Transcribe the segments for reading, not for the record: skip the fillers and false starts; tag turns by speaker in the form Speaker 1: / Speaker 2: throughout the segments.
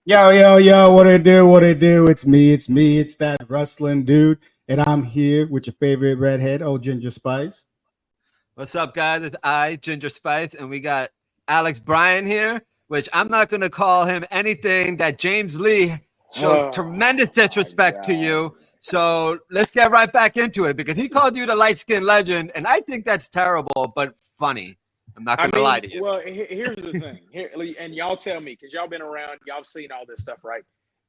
Speaker 1: Yo, yo, yo, what it do? What it do? It's me, it's that wrestling dude. And I'm here with your favorite redhead, oh Ginger Spice.
Speaker 2: What's up, guys? It's I, Ginger Spice, and we got Alex Bryant here, which I'm not going to call him anything that James Lee shows
Speaker 3: Oh
Speaker 2: tremendous
Speaker 3: my
Speaker 2: disrespect to
Speaker 3: God.
Speaker 2: you. So let's get right back into it because he called you the light skinned legend, and I think that's terrible, but funny. I'm not
Speaker 3: I
Speaker 2: going to lie
Speaker 3: mean,
Speaker 2: to you.
Speaker 3: well, here's the thing. Here, and y'all tell me, because y'all been around, y'all seen all this stuff, right?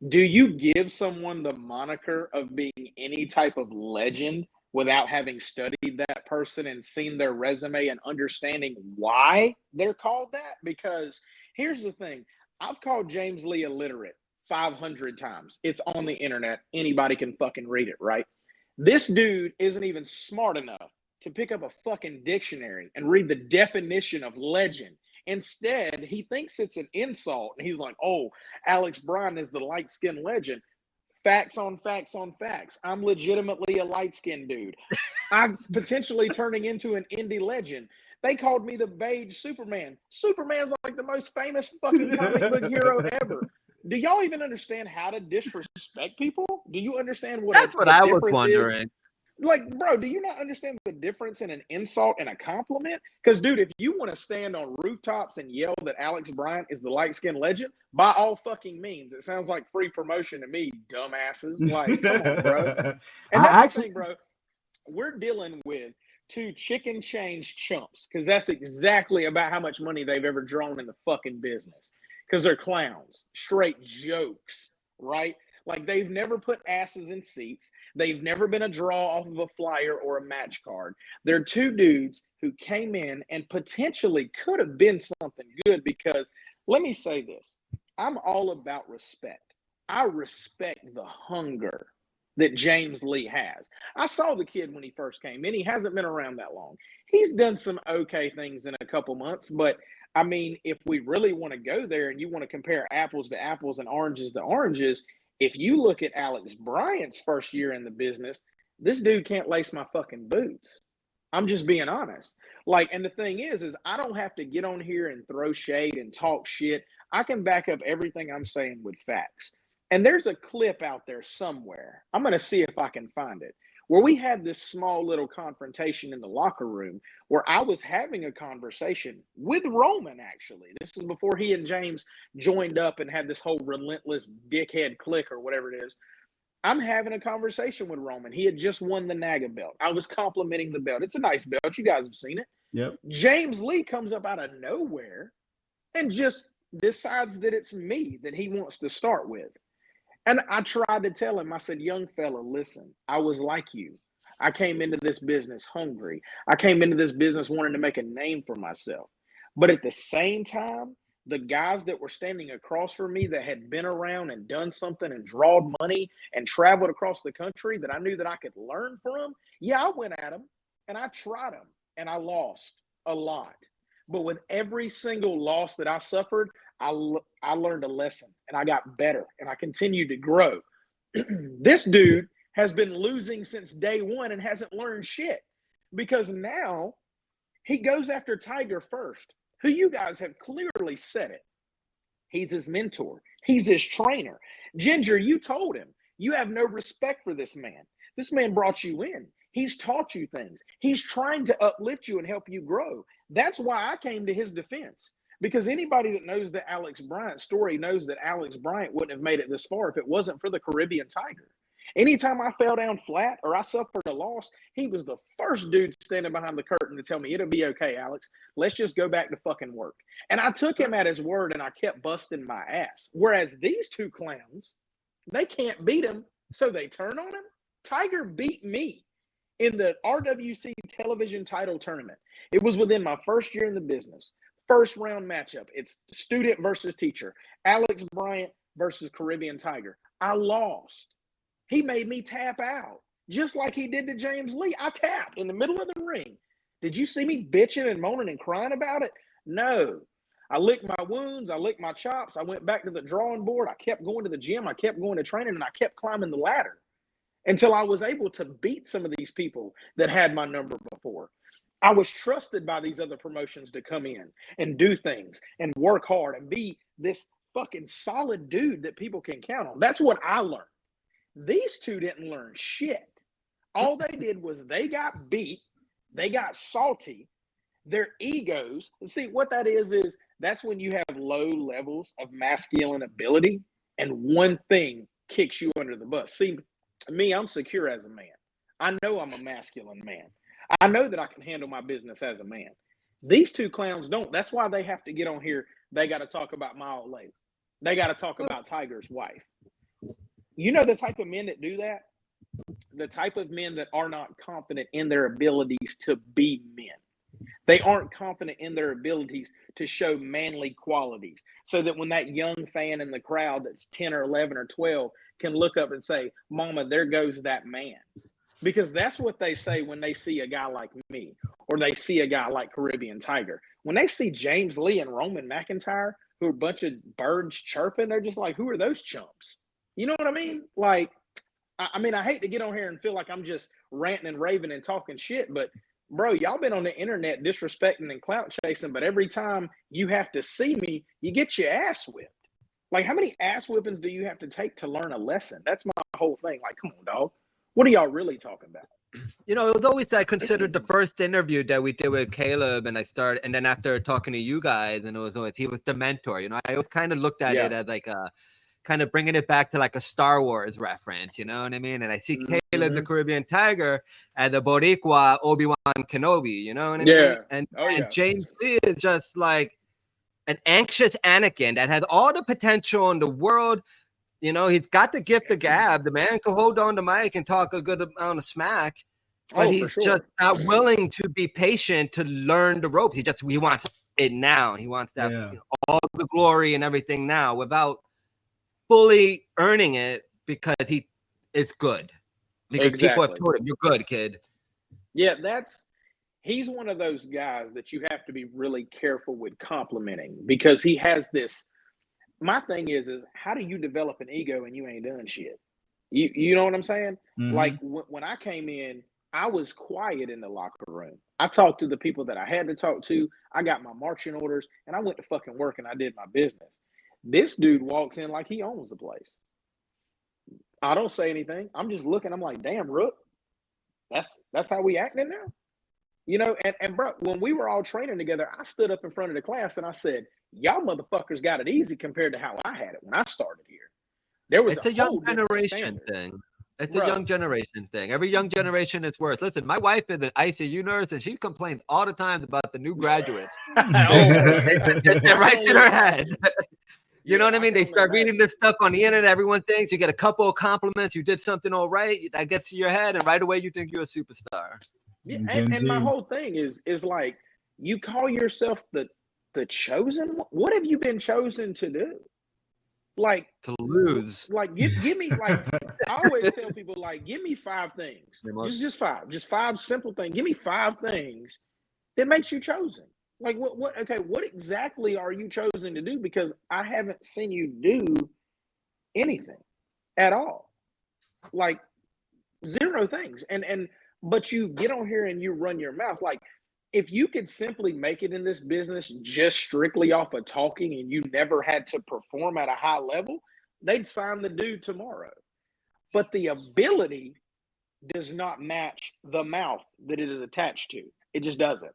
Speaker 3: Do you give someone the moniker of being any type of legend without having studied that person and seen their resume and understanding why they're called that? Because here's the thing. I've called James Lee illiterate 500 times. It's on the internet. Anybody can fucking read it, right? This dude isn't even smart enough to pick up a fucking dictionary and read the definition of legend. Instead, he thinks it's an insult and he's like, oh, Alex Bryant is the light skinned legend. Facts on facts on facts. I'm legitimately a light skinned dude. I'm potentially turning into an indie legend. They called me the beige Superman. Superman's like the most famous fucking comic book hero ever. Do y'all even understand how to disrespect people? Do you understand
Speaker 2: That's what
Speaker 3: the
Speaker 2: I was
Speaker 3: difference is?
Speaker 2: wondering.
Speaker 3: Like, bro, do you not understand the difference in an insult and a compliment? Because, dude, if you want to stand on rooftops and yell that Alex Bryant is the light skinned legend, by all fucking means, it sounds like free promotion to me, dumbasses. Like, come on, bro. And that's
Speaker 1: I
Speaker 3: the
Speaker 1: actually,
Speaker 3: thing, bro. We're dealing with two chicken change chumps because that's exactly about how much money they've ever drawn in the fucking business. Because they're clowns, straight jokes, right? Like they've never put asses in seats. They've never been a draw off of a flyer or a match card. They're two dudes who came in and potentially could have been something good because let me say this. I'm all about respect. I respect the hunger that James Lee has. I saw the kid when he first came in. He hasn't been around that long. He's done some okay things in a couple months, but I mean, if we really want to go there and you want to compare apples to apples and oranges to oranges, if you look at Alex Bryant's first year in the business, this dude can't lace my fucking boots. I'm just being honest. Like, and the thing is I don't have to get on here and throw shade and talk shit. I can back up everything I'm saying with facts. And there's a clip out there somewhere. I'm going to see if I can find it. Where we had this small little confrontation in the locker room where I was having a conversation with Roman, actually. This is before he and James joined up and had this whole relentless dickhead click or whatever it is. I'm having a conversation with Roman. He had just won the NAGA belt. I was complimenting the belt. It's a nice belt. You guys have seen it.
Speaker 1: yep.
Speaker 3: James Lee comes up out of nowhere and just decides that it's me that he wants to start with. And I tried to tell him, I said, young fella, listen, I was like you. I came into this business hungry. I came into this business wanting to make a name for myself. But at the same time, the guys that were standing across from me that had been around and done something and drawed money and traveled across the country that I knew that I could learn from, yeah, I went at them and I tried them and I lost a lot. But with every single loss that I suffered, I learned a lesson and I got better and I continued to grow. This dude has been losing since day one and hasn't learned shit because now he goes after Tiger first, who you guys have clearly said it. He's his mentor, he's his trainer. Ginger, you told him you have no respect for this man. This man brought you in. He's taught you things. He's trying to uplift you and help you grow. That's why I came to his defense. Because anybody that knows the Alex Bryant story knows that Alex Bryant wouldn't have made it this far if it wasn't for the Caribbean Tiger. Anytime I fell down flat or I suffered a loss, he was the first dude standing behind the curtain to tell me, it'll be okay, Alex. Let's just go back to fucking work. And I took him at his word and I kept busting my ass. Whereas these two clowns, they can't beat him, so they turn on him. Tiger beat me in the RWC television title tournament. It was within my first year in the business. First round matchup. It's student versus teacher. Alex Bryant versus Caribbean Tiger. I lost. He made me tap out, just like he did to James Lee. I tapped in the middle of the ring. Did you see me bitching and moaning and crying about it? No. I licked my wounds. I licked my chops. I went back to the drawing board. I kept going to the gym. I kept going to training, and I kept climbing the ladder until I was able to beat some of these people that had my number before. I was trusted by these other promotions to come in and do things and work hard and be this fucking solid dude that people can count on. That's what I learned. These two didn't learn shit. All they did was they got beat, they got salty, their egos. See, what that is that's when you have low levels of masculine ability and one thing kicks you under the bus. See, me, I'm secure as a man. I know I'm a masculine man. I know that I can handle my business as a man. These two clowns don't. That's why they have to get on here. They got to talk about my old lady. They got to talk about Tiger's wife. You know the type of men that do that? The type of men that are not confident in their abilities to be men. They aren't confident in their abilities to show manly qualities, so that when that young fan in the crowd that's 10 or 11 or 12 can look up and say, "Mama, there goes that man." Because that's what they say when they see a guy like me, or they see a guy like Caribbean Tiger. When they see James Lee and Roman McIntyre, who are a bunch of birds chirping, they're just like, who are those chumps? You know what I mean? Like, I mean, I hate to get on here and feel like I'm just ranting and raving and talking shit, but bro, y'all been on the internet disrespecting and clout chasing, but every time you have to see me, you get your ass whipped. Like, how many ass whippings do you have to take to learn a lesson? That's my whole thing. Like, come on, dog. What are y'all really talking about?
Speaker 2: You know, it was always, I considered the first interview that we did with Caleb, and then after talking to you guys, and it was always, he was the mentor. You know, I always kind of looked at it as like a kind of bringing it back to like a Star Wars reference, you know what I mean? And I see Caleb the Caribbean Tiger as a Boricua Obi-Wan Kenobi, you know what I mean? And James Lee is just like an anxious Anakin that has all the potential in the world. You know, he's got the gift of gab. The man can hold on to mic and talk a good amount of smack, but he's just not willing to be patient to learn the ropes. He wants it now. He wants that you know, all the glory and everything now without fully earning it because he is good. Because people have told him, "You're good, kid."
Speaker 3: Yeah, he's one of those guys that you have to be really careful with complimenting, because he has this. My thing is how do you develop an ego and you ain't done shit? You know what I'm saying? Like when I came in, I was quiet in the locker room. I talked to the people that I had to talk to. I got my marching orders and I went to fucking work and I did my business. This dude walks in like he owns the place. I don't say anything. I'm just looking. I'm like, damn, Rook, that's how we acting now? You know, and bro, when we were all training together, I stood up in front of the class and I said, y'all motherfuckers got it easy compared to how I had it when I started here. There was
Speaker 2: it's a young generation thing. It's a young generation thing. Every young generation is worse. Listen, my wife is an ICU nurse, and she complains all the time about the new graduates. They're right to their head. You know what I mean? They start reading this stuff on the internet. Everyone thinks you get a couple of compliments. You did something all right. That gets to your head, and right away you think you're a superstar.
Speaker 3: Yeah, and my whole thing is like, you call yourself the chosen. What have you been chosen to do? Like,
Speaker 2: to lose.
Speaker 3: Like, give me, like, I always tell people, like, give me 5 things. Just 5. Just 5 simple things. Give me 5 things that makes you chosen. Like, what exactly are you chosen to do? Because I haven't seen you do anything at all. Like, 0 things. But you get on here and you run your mouth. Like, if you could simply make it in this business just strictly off of talking and you never had to perform at a high level, they'd sign the dude tomorrow. But the ability does not match the mouth that it is attached to. It just doesn't.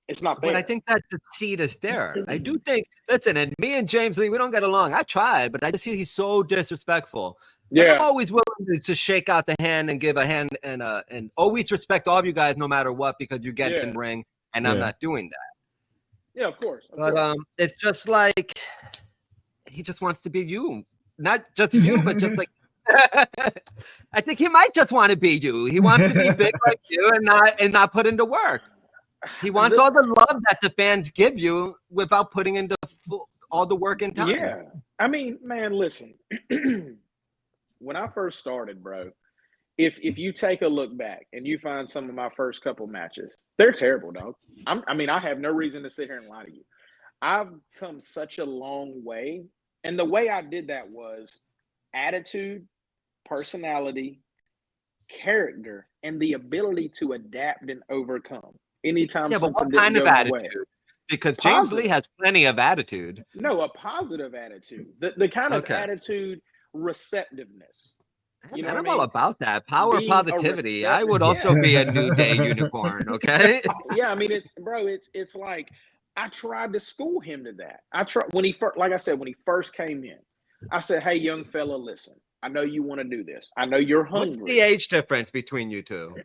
Speaker 3: It's not there.
Speaker 2: But I think that the seed is there. I do think, listen, and me and James Lee, we don't get along. I tried, but I just see he's so disrespectful. Yeah, I'm always willing to shake out the hand and give a hand and always respect all of you guys no matter what, because you get in ring, and I'm not doing that.
Speaker 3: Yeah, of course.
Speaker 2: But it's just like he just wants to be you, not just you, but just like I think he might just want to be you. He wants to be big like you and not put into work. He wants all the love that the fans give you without putting into all the work and time.
Speaker 3: Yeah, I mean, man, listen. When I first started, bro, if you take a look back and you find some of my first couple matches, they're terrible, dog. I have no reason to sit here and lie to you. I've come such a long way. And the way I did that was attitude, personality, character, and the ability to adapt and overcome anytime.
Speaker 2: Yeah, but what kind of attitude? because James Lee has plenty of attitude.
Speaker 3: No, a positive attitude. The kind of attitude, receptiveness.
Speaker 2: You know, I'm all about that power,
Speaker 3: being
Speaker 2: positivity. I would also be a New Day unicorn. Okay.
Speaker 3: Yeah, I mean, it's like I tried to school him to that. I tried when he first, like I said, when he first came in, I said, "Hey, young fella, listen. I know you want to do this. I know you're hungry."
Speaker 2: What's the age difference between you two?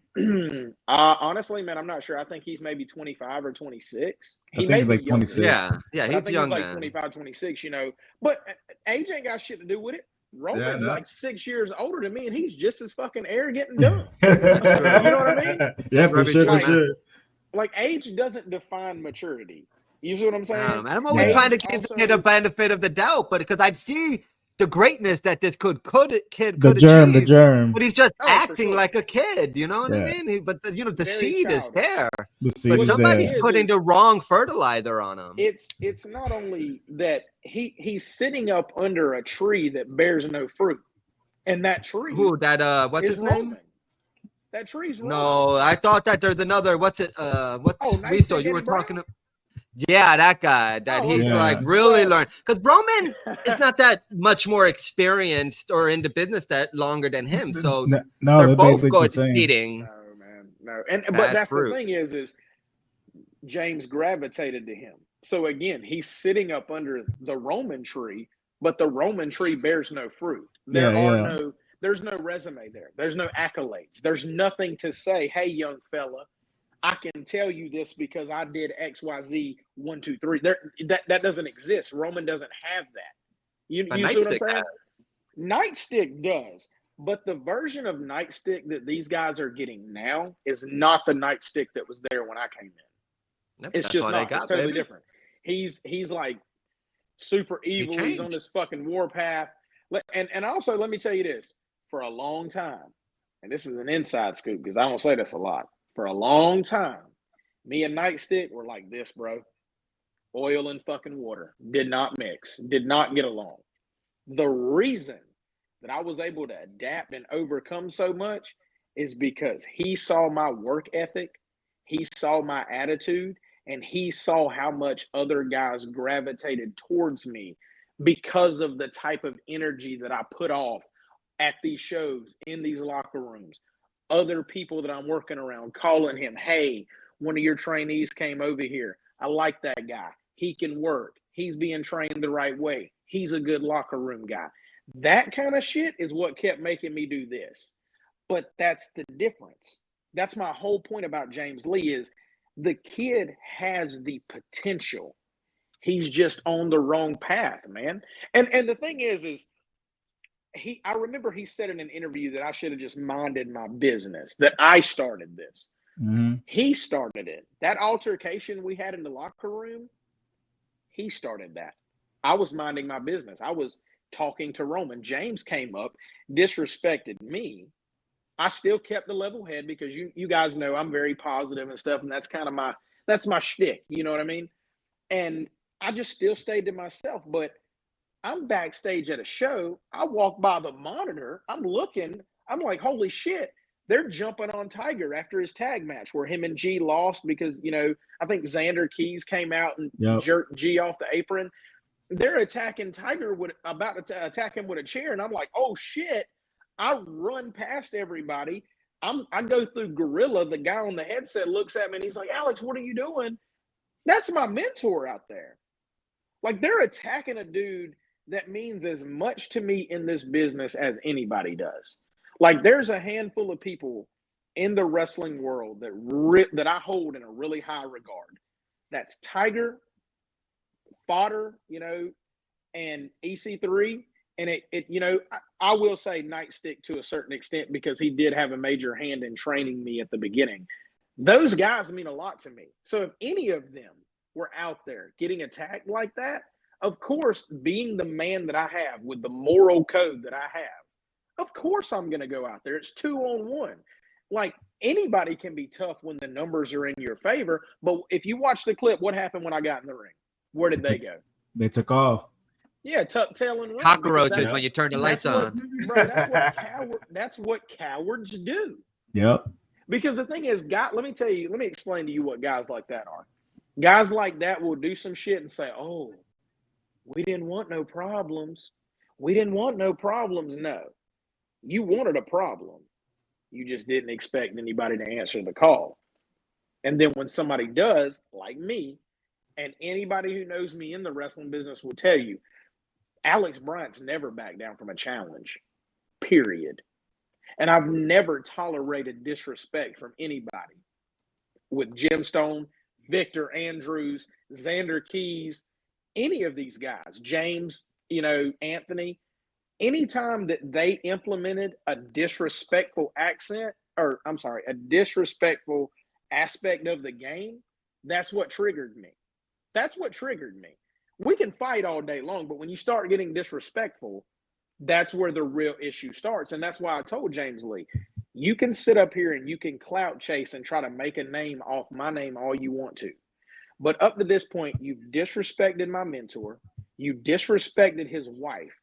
Speaker 3: Honestly, man, I'm not sure. I think he's maybe 25 or 26.
Speaker 1: He may be like 26.
Speaker 2: Yeah, he's young.
Speaker 3: He's like 25, 26. You know, but age ain't got shit to do with it. Roman's like 6 years older than me, and he's just as fucking arrogant and dumb. You know what I mean?
Speaker 1: Yeah, for sure.
Speaker 3: Like, age doesn't define maturity. You see what I'm saying?
Speaker 2: Man, I'm always trying to give the kid a benefit of the doubt, but because I see the greatness that this kid could achieve,
Speaker 1: the germ,
Speaker 2: but he's just acting like a kid. You know what I mean? But the
Speaker 3: Very
Speaker 2: seed is there.
Speaker 1: But
Speaker 2: somebody's putting the wrong fertilizer on him.
Speaker 3: It's not only that he's sitting up under a tree that bears no fruit, and that tree.
Speaker 2: What's his name?
Speaker 3: That tree's Roman.
Speaker 2: No, I thought that there's another. What's it? Riso, you were talking. Yeah, that guy. He's like really learned, because Roman is not that much more experienced or into business that longer than him. So they're both good eating.
Speaker 3: No, man, no. But that's the thing is James gravitated to him. So again, he's sitting up under the Roman tree, but the Roman tree bears no fruit. There's no resume there. There's no accolades. There's nothing to say, "Hey, young fella, I can tell you this because I did XYZ 1, 2, 3." That doesn't exist. Roman doesn't have that. You see what I'm saying? Nightstick does, but the version of Nightstick that these guys are getting now is not the Nightstick that was there when I came in. It's just not. It's totally different. He's like super evil. He's on this fucking warpath. And also, let me tell you this: for a long time, and this is an inside scoop because I don't say this a lot. For a long time, me and Nightstick were like this, bro. Oil and fucking water. Did not mix. Did not get along. The reason that I was able to adapt and overcome so much is because he saw my work ethic, he saw my attitude, and he saw how much other guys gravitated towards me because of the type of energy that I put off at these shows, in these locker rooms. Other people that I'm working around calling him, "Hey, one of your trainees came over here. I like that guy. He can work. He's being trained the right way. He's a good locker room guy." That kind of shit is what kept making me do this. But that's the difference. That's my whole point about James Lee is the kid has the potential. He's just on the wrong path, man. And the thing is I remember he said in an interview that I should have just minded my business, that I started this. Mm-hmm. He started it. That altercation we had in the locker room, he started that. I was minding my business. I was talking to Roman. James came up, disrespected me. I still kept the level head because you guys know I'm very positive and stuff, and that's kind of my shtick. You know what I mean? And I just still stayed to myself, but I'm backstage at a show. I walk by the monitor. I'm looking. I'm like, holy shit. They're jumping on Tiger after his tag match where him and G lost because, I think Xander Keys came out and jerked G off the apron. They're attacking Tiger, about to attack him with a chair. And I'm like, oh, shit. I run past everybody. I go through Gorilla. The guy on the headset looks at me and he's like, Alex, what are you doing? That's my mentor out there. Like, they're attacking a dude that means as much to me in this business as anybody does. Like, there's a handful of people in the wrestling world that I hold in a really high regard. That's Tiger, Fodder, and EC3. And I will say Nightstick to a certain extent because he did have a major hand in training me at the beginning. Those guys mean a lot to me. So if any of them were out there getting attacked like that, of course, being the man that I have with the moral code that I have, of course I'm going to go out there. It's 2-on-1. Like, anybody can be tough when the numbers are in your favor. But if you watch the clip, what happened when I got in the ring? Where did they go?
Speaker 1: They took off.
Speaker 3: Yeah, tuck tail and run.
Speaker 2: Cockroaches when you turn the lights on.
Speaker 3: Bro, that's what cowards do.
Speaker 1: Yep.
Speaker 3: Because the thing is, let me explain to you what guys like that are. Guys like that will do some shit and say, "Oh, we didn't want no problems. We didn't want no problems." No, you wanted a problem. You just didn't expect anybody to answer the call. And then when somebody does, like me, and anybody who knows me in the wrestling business will tell you, Alex Bryant's never backed down from a challenge, period. And I've never tolerated disrespect from anybody. With Gemstone, Victor Andrews, Xander Keys, any of these guys, James, Anthony, anytime that they implemented a disrespectful a disrespectful aspect of the game, that's what triggered me. That's what triggered me. We can fight all day long, but when you start getting disrespectful, that's where the real issue starts. And that's why I told James Lee, you can sit up here and you can clout chase and try to make a name off my name all you want to. But up to this point, you've disrespected my mentor. You disrespected his wife.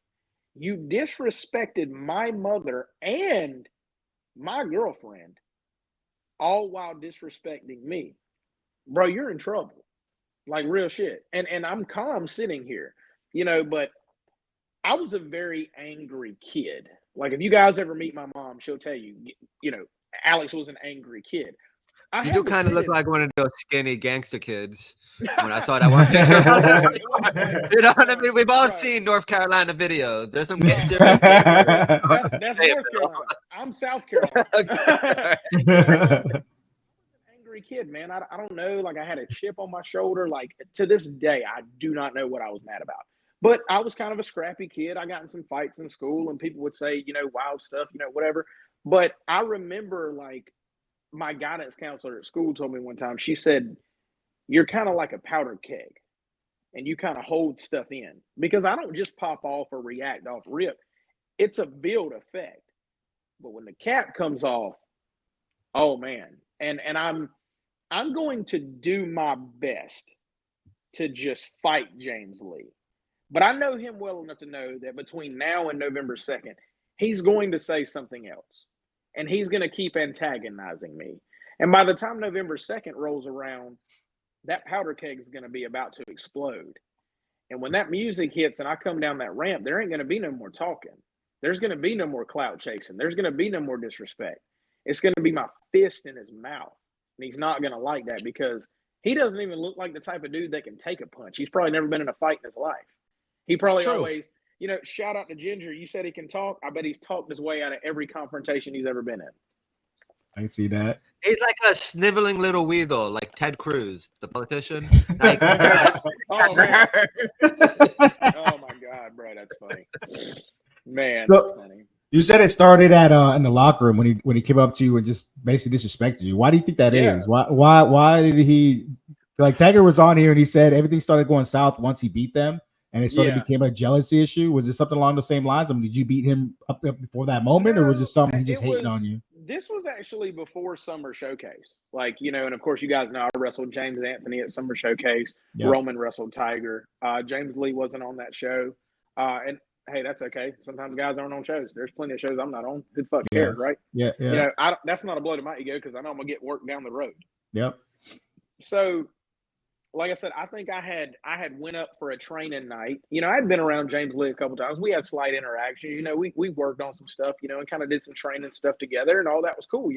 Speaker 3: You disrespected my mother and my girlfriend, all while disrespecting me. Bro, you're in trouble. Like real shit. And I'm calm sitting here, but I was a very angry kid. Like if you guys ever meet my mom, she'll tell you, Alex was an angry kid.
Speaker 2: You do kind of look like one of those skinny gangster kids. When I saw that one picture, you know what I mean? We've all seen North Carolina videos. There's some serious
Speaker 3: That's North Carolina. I'm South Carolina. Angry kid, man. I don't know. Like I had a chip on my shoulder. Like to this day, I do not know what I was mad about. But I was kind of a scrappy kid. I got in some fights in school, and people would say, wild stuff, whatever. But I remember, like, my guidance counselor at school told me one time, she said, "You're kind of like a powder keg, and you kind of hold stuff in." Because I don't just pop off or react off rip. It's a build effect. But when the cap comes off, oh, man. And I'm going to do my best to just fight James Lee. But I know him well enough to know that between now and November 2nd, he's going to say something else. And he's going to keep antagonizing me. And by the time November 2nd rolls around, that powder keg is going to be about to explode. And when that music hits and I come down that ramp, there ain't going to be no more talking. There's going to be no more clout chasing. There's going to be no more disrespect. It's going to be my fist in his mouth. And he's not going to like that because he doesn't even look like the type of dude that can take a punch. He's probably never been in a fight in his life. He probably always, shout out to Ginger. You said he can talk. I bet he's talked his way out of every confrontation he's ever been in.
Speaker 1: I can see that.
Speaker 2: He's like a sniveling little weasel, like Ted Cruz, the politician. Like,
Speaker 3: oh, man. Oh, my God, bro. That's funny. Man, that's funny.
Speaker 1: You said it started at in the locker room when he came up to you and just basically disrespected you. Why do you think that is? Why did he like Tiger was on here and he said everything started going south once he beat them and it sort of became a jealousy issue? Was it something along the same lines? I mean, did you beat him up before that moment or was it something he just hating on you?
Speaker 3: This was actually before Summer Showcase. Like, and of course you guys know I wrestled James Anthony at Summer Showcase. Yep. Roman wrestled Tiger. James Lee wasn't on that show. And hey, that's okay. Sometimes guys aren't on shows. There's plenty of shows I'm not on. Who the fuck cares, right?
Speaker 1: Yeah.
Speaker 3: That's not a blow to my ego because I know I'm gonna get work down the road.
Speaker 1: Yep.
Speaker 3: So, like I said, I think I had went up for a training night. I'd been around James Lee a couple times. We had slight interaction. We worked on some stuff. And kind of did some training stuff together, and all that was cool.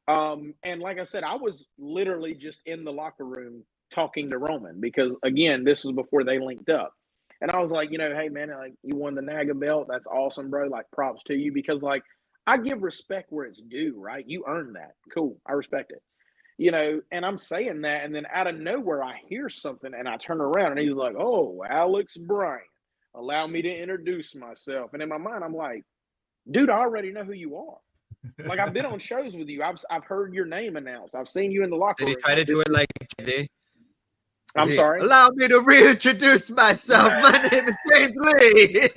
Speaker 3: And like I said, I was literally just in the locker room talking to Roman because again, this was before they linked up. And I was like, hey, man, like you won the NAGA belt. That's awesome, bro. Like props to you because like I give respect where it's due, right? You earned that. Cool. I respect it. And I'm saying that. And then out of nowhere, I hear something and I turn around and he's like, "Oh, Alex Bryant, allow me to introduce myself." And in my mind, I'm like, dude, I already know who you are. Like I've been on shows with you. I've heard your name announced. I've seen you in the locker room.
Speaker 2: Did he try to do it like JD?
Speaker 3: I'm sorry.
Speaker 2: Allow me to reintroduce myself. My name is James Lee.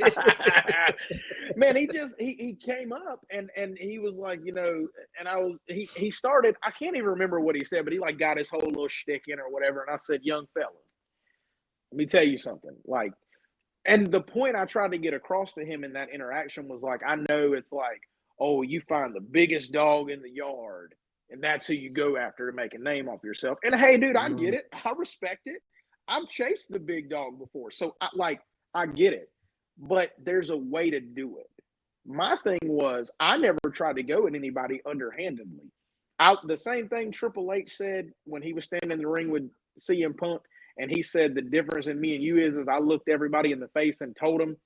Speaker 3: Man, he came up and he was like, and he started, I can't even remember what he said, but he like got his whole little shtick in or whatever. And I said, "Young fella, let me tell you something." Like, and the point I tried to get across to him in that interaction was like, I know it's like, oh, you find the biggest dog in the yard And that's who you go after to make a name off yourself. And hey, dude, I get it. I respect it. I've chased the big dog before. So I get it. But there's a way to do it. My thing was I never tried to go at anybody underhandedly. The same thing Triple H said when he was standing in the ring with CM Punk, and he said the difference in me and you is I looked everybody in the face and told them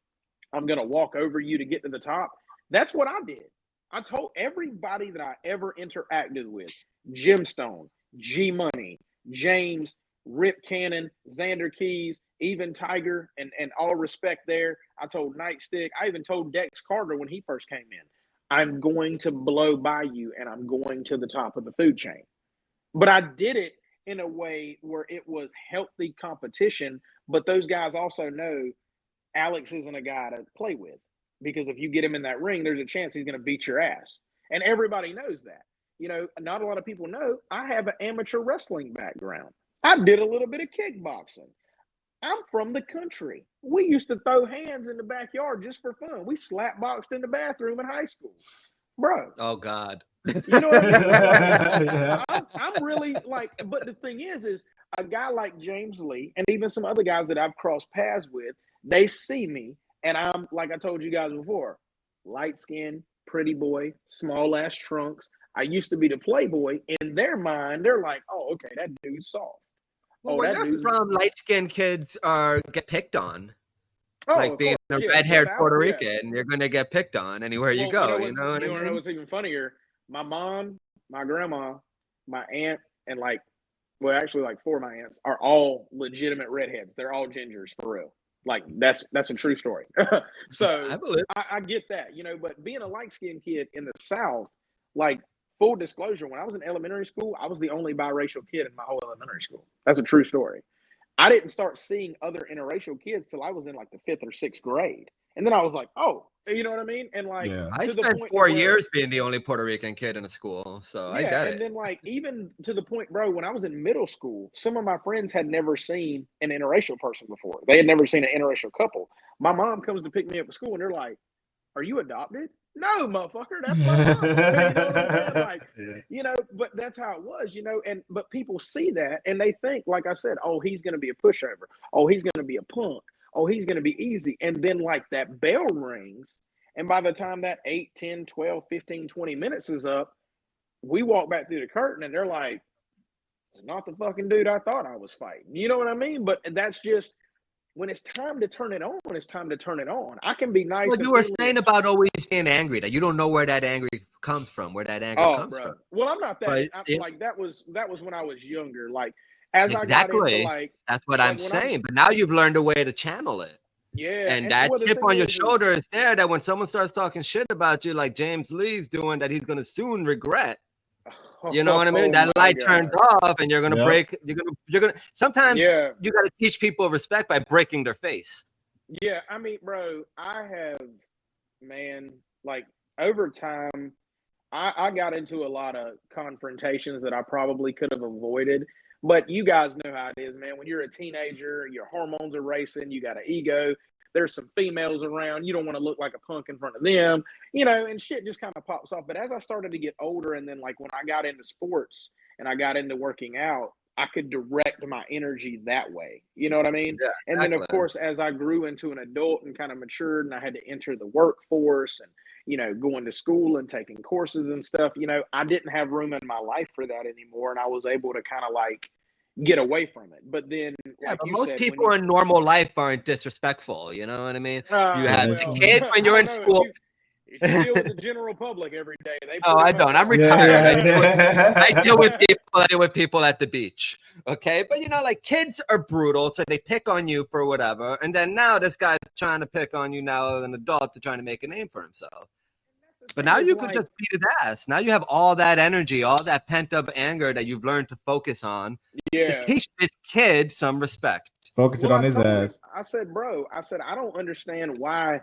Speaker 3: I'm going to walk over you to get to the top. That's what I did. I told everybody that I ever interacted with, Gemstone, G-Money, James, Rip Cannon, Xander Keys, even Tiger, and all respect there. I told Nightstick. I even told Dex Carter when he first came in, I'm going to blow by you and I'm going to the top of the food chain. But I did it in a way where it was healthy competition, but those guys also know Alex isn't a guy to play with. Because if you get him in that ring, there's a chance he's going to beat your ass. And everybody knows that. You know, not a lot of people know I have an amateur wrestling background. I did a little bit of kickboxing. I'm from the country. We used to throw hands in the backyard just for fun. We slap boxed in the bathroom in high school. Bro.
Speaker 2: Oh, God.
Speaker 3: You know what I mean? Like, I'm really like, but the thing is a guy like James Lee and even some other guys that I've crossed paths with, they see me. And I'm, like I told you guys before, light skin, pretty boy, small ass trunks. I used to be the playboy. In their mind, they're like, oh, okay, that dude's soft.
Speaker 2: Well, where you're from, light-skinned kids get picked on.
Speaker 3: Oh,
Speaker 2: like being a red-haired Puerto Rican, you're going to get picked on anywhere you go. You know what I mean?
Speaker 3: You know what's even funnier? My mom, my grandma, my aunt, and actually like 4 of my aunts are all legitimate redheads. They're all gingers for real. Like that's a true story. So I get that, you know, but being a light-skinned kid in the South, like full disclosure, when I was in elementary school, I was the only biracial kid in my whole elementary school. That's a true story. I didn't start seeing other interracial kids till I was in like the 5th or 6th grade. And then I was like, oh, you know what I mean? And like,
Speaker 2: I spent 4 years being the only Puerto Rican kid in a school. So I get it.
Speaker 3: And then like, even to the point, bro, when I was in middle school, some of my friends had never seen an interracial person before. They had never seen an interracial couple. My mom comes to pick me up at school and they're like, are you adopted? No, motherfucker, that's my mom. You know what I'm saying? Like, you know, but that's how it was, you know, but people see that and they think, like I said, oh, he's going to be a pushover. Oh, he's going to be a punk. Oh, he's going to be easy. And then like that bell rings. And by the time that 8, 10, 12, 15, 20 minutes is up, we walk back through the curtain and they're like, it's not the fucking dude I thought I was fighting. You know what I mean? But that's just, when it's time to turn it on, it's time to turn it on. I can be nice.
Speaker 2: Well, you were saying about always being angry, that you don't know where that anger comes from, from.
Speaker 3: Well, I'm not that. Like that was when I was younger. Like as I got into like,
Speaker 2: that's what I'm saying. But now you've learned a way to channel it.
Speaker 3: Yeah.
Speaker 2: And that chip on your shoulder is there, that when someone starts talking shit about you, like James Lee's doing, that he's going to soon regret. You know what I mean? That light turns off and you're going to break. You're going to, sometimes you got to teach people respect by breaking their face.
Speaker 3: Yeah. I mean, bro, like over time, I got into a lot of confrontations that I probably could have avoided, but you guys know how it is, man. When you're a teenager, your hormones are racing, you got an ego. There's some females around. You don't want to look like a punk in front of them, you know, and shit just kind of pops off. But as I started to get older, and then like when I got into sports and I got into working out, I could direct my energy that way. You know what I mean?
Speaker 2: Yeah,
Speaker 3: and then, of course, as I grew into an adult and kind of matured and I had to enter the workforce and, you know, going to school and taking courses and stuff, you know, I didn't have room in my life for that anymore. And I was able to kind of like get away from it. But then,
Speaker 2: but most people in normal life aren't disrespectful. You know what I mean? You have kids when you're in school.
Speaker 3: You deal with the general public every day.
Speaker 2: I don't. I'm retired. I deal with people at the beach. Okay, but you know, like kids are brutal, so they pick on you for whatever. And then now this guy's trying to pick on you now as an adult to trying to make a name for himself. But now you could just beat his ass. Now you have all that energy, all that pent up anger that you've learned to focus on. To teach this kid some respect.
Speaker 1: Focus it on his ass.
Speaker 3: I said, bro, I don't understand why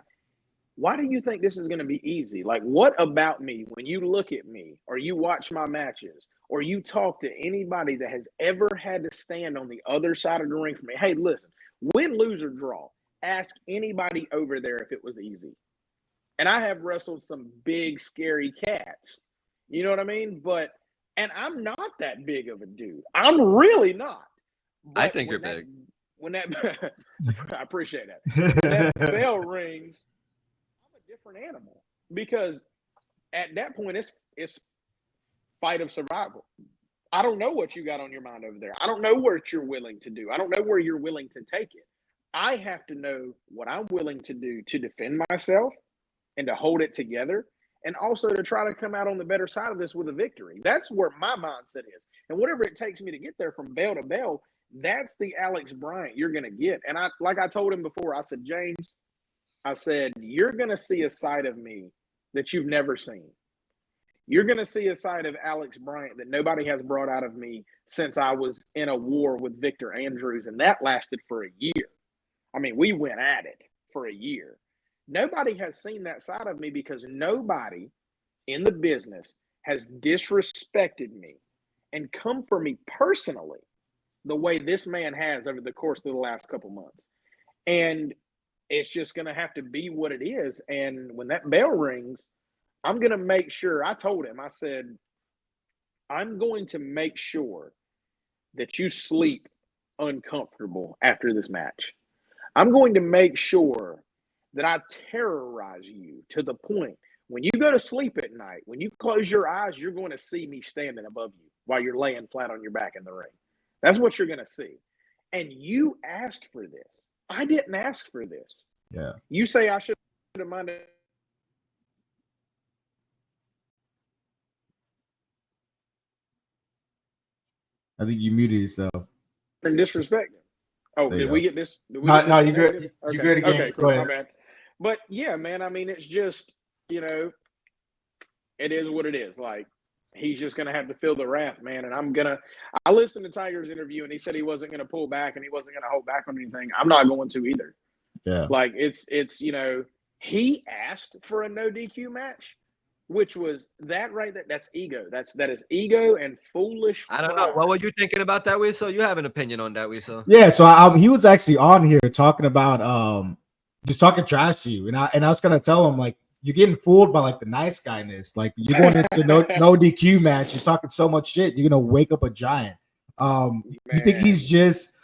Speaker 3: do you think this is going to be easy? Like, what about me, when you look at me or you watch my matches or you talk to anybody that has ever had to stand on the other side of the ring for me? Hey, listen, win, lose, or draw. Ask anybody over there if it was easy. And I have wrestled some big, scary cats. You know what I mean? But And I'm not that big of a dude. I'm really not. But
Speaker 2: I think you're big.
Speaker 3: When that I appreciate that. When that bell rings, I'm a different animal, because at that point it's fight of survival. I don't know what you got on your mind over there. I don't know what you're willing to do. I don't know where you're willing to take it. I have to know what I'm willing to do to defend myself and to hold it together, and also to try to come out on the better side of this with a victory. That's where my mindset is. And whatever it takes me to get there from bell to bell, that's the Alex Bryant you're going to get. And like I told him before, I said, James, I said, you're going to see a side of me that you've never seen. You're going to see a side of Alex Bryant that nobody has brought out of me since I was in a war with Victor Andrews, and that lasted for a year. I mean, we went at it for a year. Nobody has seen that side of me, because nobody in the business has disrespected me and come for me personally the way this man has over the course of the last couple months. And it's just going to have to be what it is. And when that bell rings, I'm going to make sure. I told him, I said, I'm going to make sure that you sleep uncomfortable after this match. I'm going to make sure that I terrorize you to the point when you go to sleep at night, when you close your eyes, you're going to see me standing above you while you're laying flat on your back in the ring. That's what you're going to see. And you asked for this. I didn't ask for this.
Speaker 1: Yeah.
Speaker 3: You say I should have minded.
Speaker 1: I think you muted yourself.
Speaker 3: And disrespect him. Oh, did we get this?
Speaker 1: No, you're good. Okay. You're good again.
Speaker 3: Okay, cool. My bad. But yeah, man, I mean, it's just, it is what it is. Like, he's just going to have to feel the wrath, man. And I listened to Tiger's interview, and he said he wasn't going to pull back and he wasn't going to hold back on anything. I'm not going to either.
Speaker 1: Yeah.
Speaker 3: Like, it's he asked for a no DQ match, which was that right there. That's ego. That is ego and foolish.
Speaker 2: I don't know. What were you thinking about that, Weasel? You have an opinion on that, Weasel?
Speaker 1: Yeah. So he was actually on here talking about just talking trash to you, and I was gonna tell him, like, you're getting fooled by like the nice guyness. Like, you're going into no DQ match. You're talking so much shit. You're gonna wake up a giant. You think he's just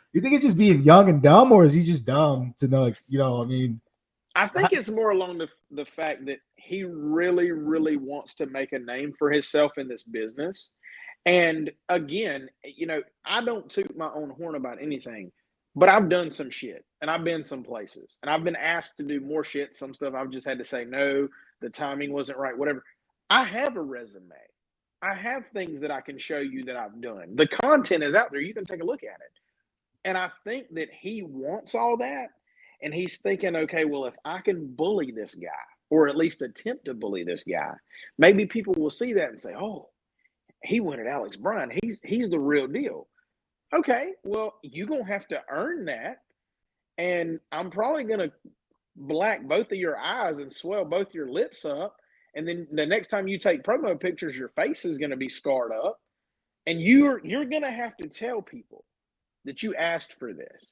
Speaker 1: being young and dumb, or is he just dumb to know? I mean,
Speaker 3: I think it's more along the fact that he really, really wants to make a name for himself in this business. And again, I don't toot my own horn about anything, but I've done some shit and I've been some places and I've been asked to do more shit. Some stuff I've just had to say no, the timing wasn't right, whatever. I have a resume. I have things that I can show you that I've done. The content is out there. You can take a look at it. And I think that he wants all that. And he's thinking, okay, well, if I can bully this guy, or at least attempt to bully this guy, maybe people will see that and say, oh, he went at Alex Bryant. He's the real deal. Okay, well, you're going to have to earn that. And I'm probably going to black both of your eyes and swell both your lips up. And then the next time you take promo pictures, your face is going to be scarred up. And you're going to have to tell people that you asked for this.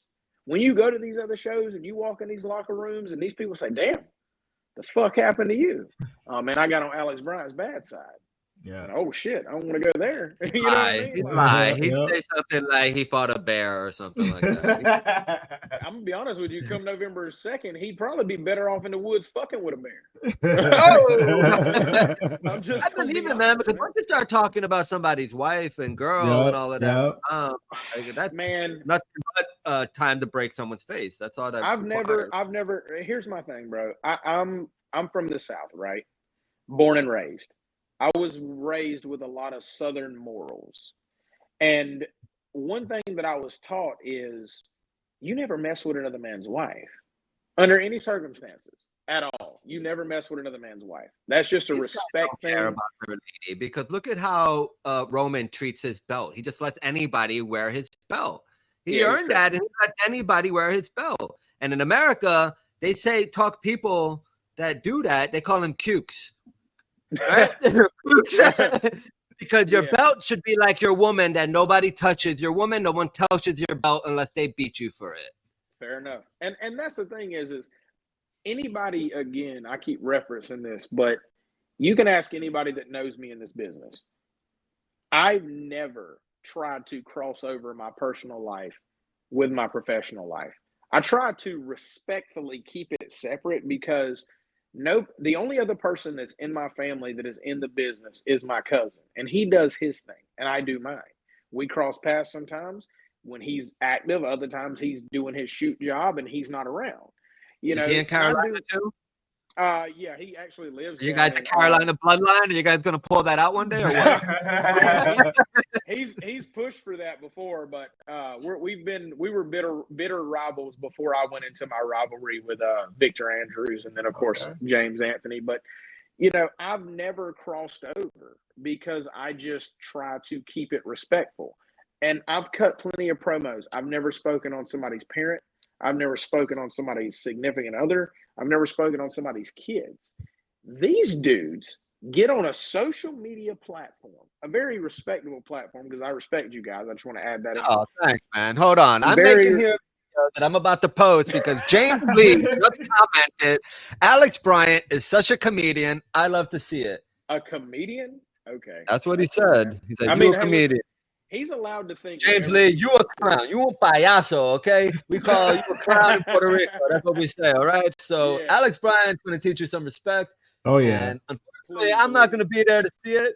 Speaker 3: When you go to these other shows and you walk in these locker rooms and these people say, damn, the fuck happened to you? Oh, man, I got on Alex Bryant's bad side.
Speaker 1: Yeah.
Speaker 3: And, oh, shit, I don't want to go there. You know what I mean?
Speaker 2: He'd say something like he fought a bear or something like that.
Speaker 3: I'm going to be honest with you. Come November 2nd, he'd probably be better off in the woods fucking with a bear.
Speaker 2: I believe it, man, because once you start talking about somebody's wife and girl and all of that, that's
Speaker 3: man,
Speaker 2: nothing but time to break someone's face. That's all that
Speaker 3: I've never, here's my thing, bro. I'm from the South, right? Born and raised. I was raised with a lot of Southern morals. And one thing that I was taught is you never mess with another man's wife under any circumstances at all. You never mess with another man's wife. That's just a respect thing.
Speaker 2: Care about her lady, because look at how Roman treats his belt. He just lets anybody wear his belt. He earned that, and he let anybody wear his belt. And in America, they talk people that do that, they call them cukes. Right? Because your belt should be like your woman, that nobody touches your woman. No one touches your belt unless they beat you for it.
Speaker 3: Fair enough. And that's the thing is anybody, again, I keep referencing this, but you can ask anybody that knows me in this business. I've never tried to cross over my personal life with my professional life. I try to respectfully keep it separate because the only other person that's in my family that is in the business is my cousin, and he does his thing and I do mine. We cross paths sometimes when he's active, other times he's doing his shoot job and he's not around.
Speaker 2: Is he in Carolina too?
Speaker 3: Yeah, he actually lives.
Speaker 2: You guys the Carolina bloodline? Are you guys gonna pull that out one day or
Speaker 3: what? he's pushed for that before, but we were bitter rivals before I went into my rivalry with Victor Andrews and then of course James Anthony. But I've never crossed over because I just try to keep it respectful. And I've cut plenty of promos. I've never spoken on somebody's parent. I've never spoken on somebody's significant other. I've never spoken on somebody's kids. These dudes get on a social media platform, a very respectable platform, because I respect you guys. I just want to add that in.
Speaker 2: Oh, thanks, man. Hold on. I'm making here that I'm about to post because James Lee just commented, Alex Bryant is such a comedian. I love to see it.
Speaker 3: A comedian? Okay.
Speaker 2: That's what he said. He said, you're a comedian.
Speaker 3: He's allowed to think.
Speaker 2: James Lee, you a clown. You a payaso, okay? We call you a clown in Puerto Rico. That's what we say, all right? So Alex Bryant's going to teach you some respect.
Speaker 1: Oh, yeah.
Speaker 2: And unfortunately, I'm not going to be there to see it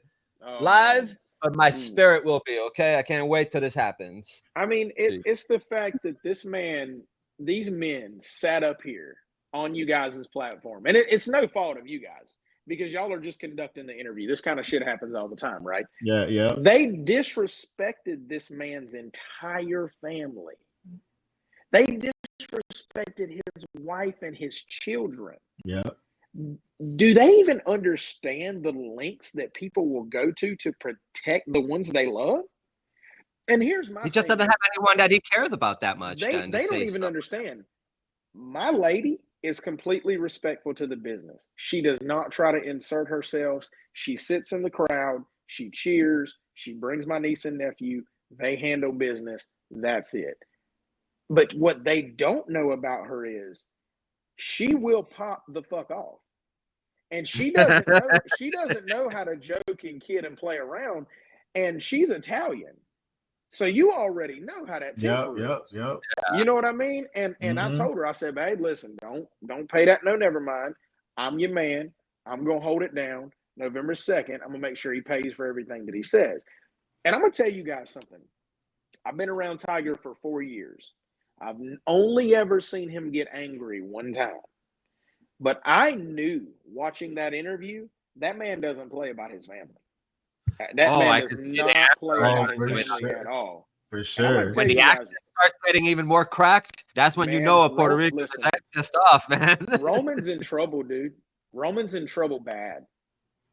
Speaker 2: live, but my spirit will be, okay? I can't wait till this happens.
Speaker 3: I mean, it's the fact that these men sat up here on you guys' platform. And it's no fault of you guys, because y'all are just conducting the interview. This kind of shit happens all the time, right?
Speaker 1: Yeah, yeah.
Speaker 3: They disrespected this man's entire family. They disrespected his wife and his children.
Speaker 1: Yeah.
Speaker 3: Do they even understand the lengths that people will go to protect the ones they love? And here's my
Speaker 2: He just doesn't have anyone that he cares about that much.
Speaker 3: They don't even understand. My lady is completely respectful to the business. She does not try to insert herself. She sits in the crowd. She cheers. She brings my niece and nephew. They handle business. That's it. But what they don't know about her is she will pop the fuck off. And she doesn't know, how to joke and kid and play around. And she's Italian. So you already know how that temper is.
Speaker 1: Yep.
Speaker 3: You know what I mean? And I told her, I said, babe, listen, don't pay that. No, never mind. I'm your man. I'm going to hold it down. November 2nd, I'm going to make sure he pays for everything that he says. And I'm going to tell you guys something. I've been around Tiger for 4 years. I've only ever seen him get angry one time. But I knew watching that interview, that man doesn't play about his family. That man does not play about his family at all.
Speaker 1: For sure.
Speaker 2: When the accent starts getting even more cracked, that's when you know a Puerto Rican is pissed off, man.
Speaker 3: Roman's in trouble, dude. Roman's in trouble bad.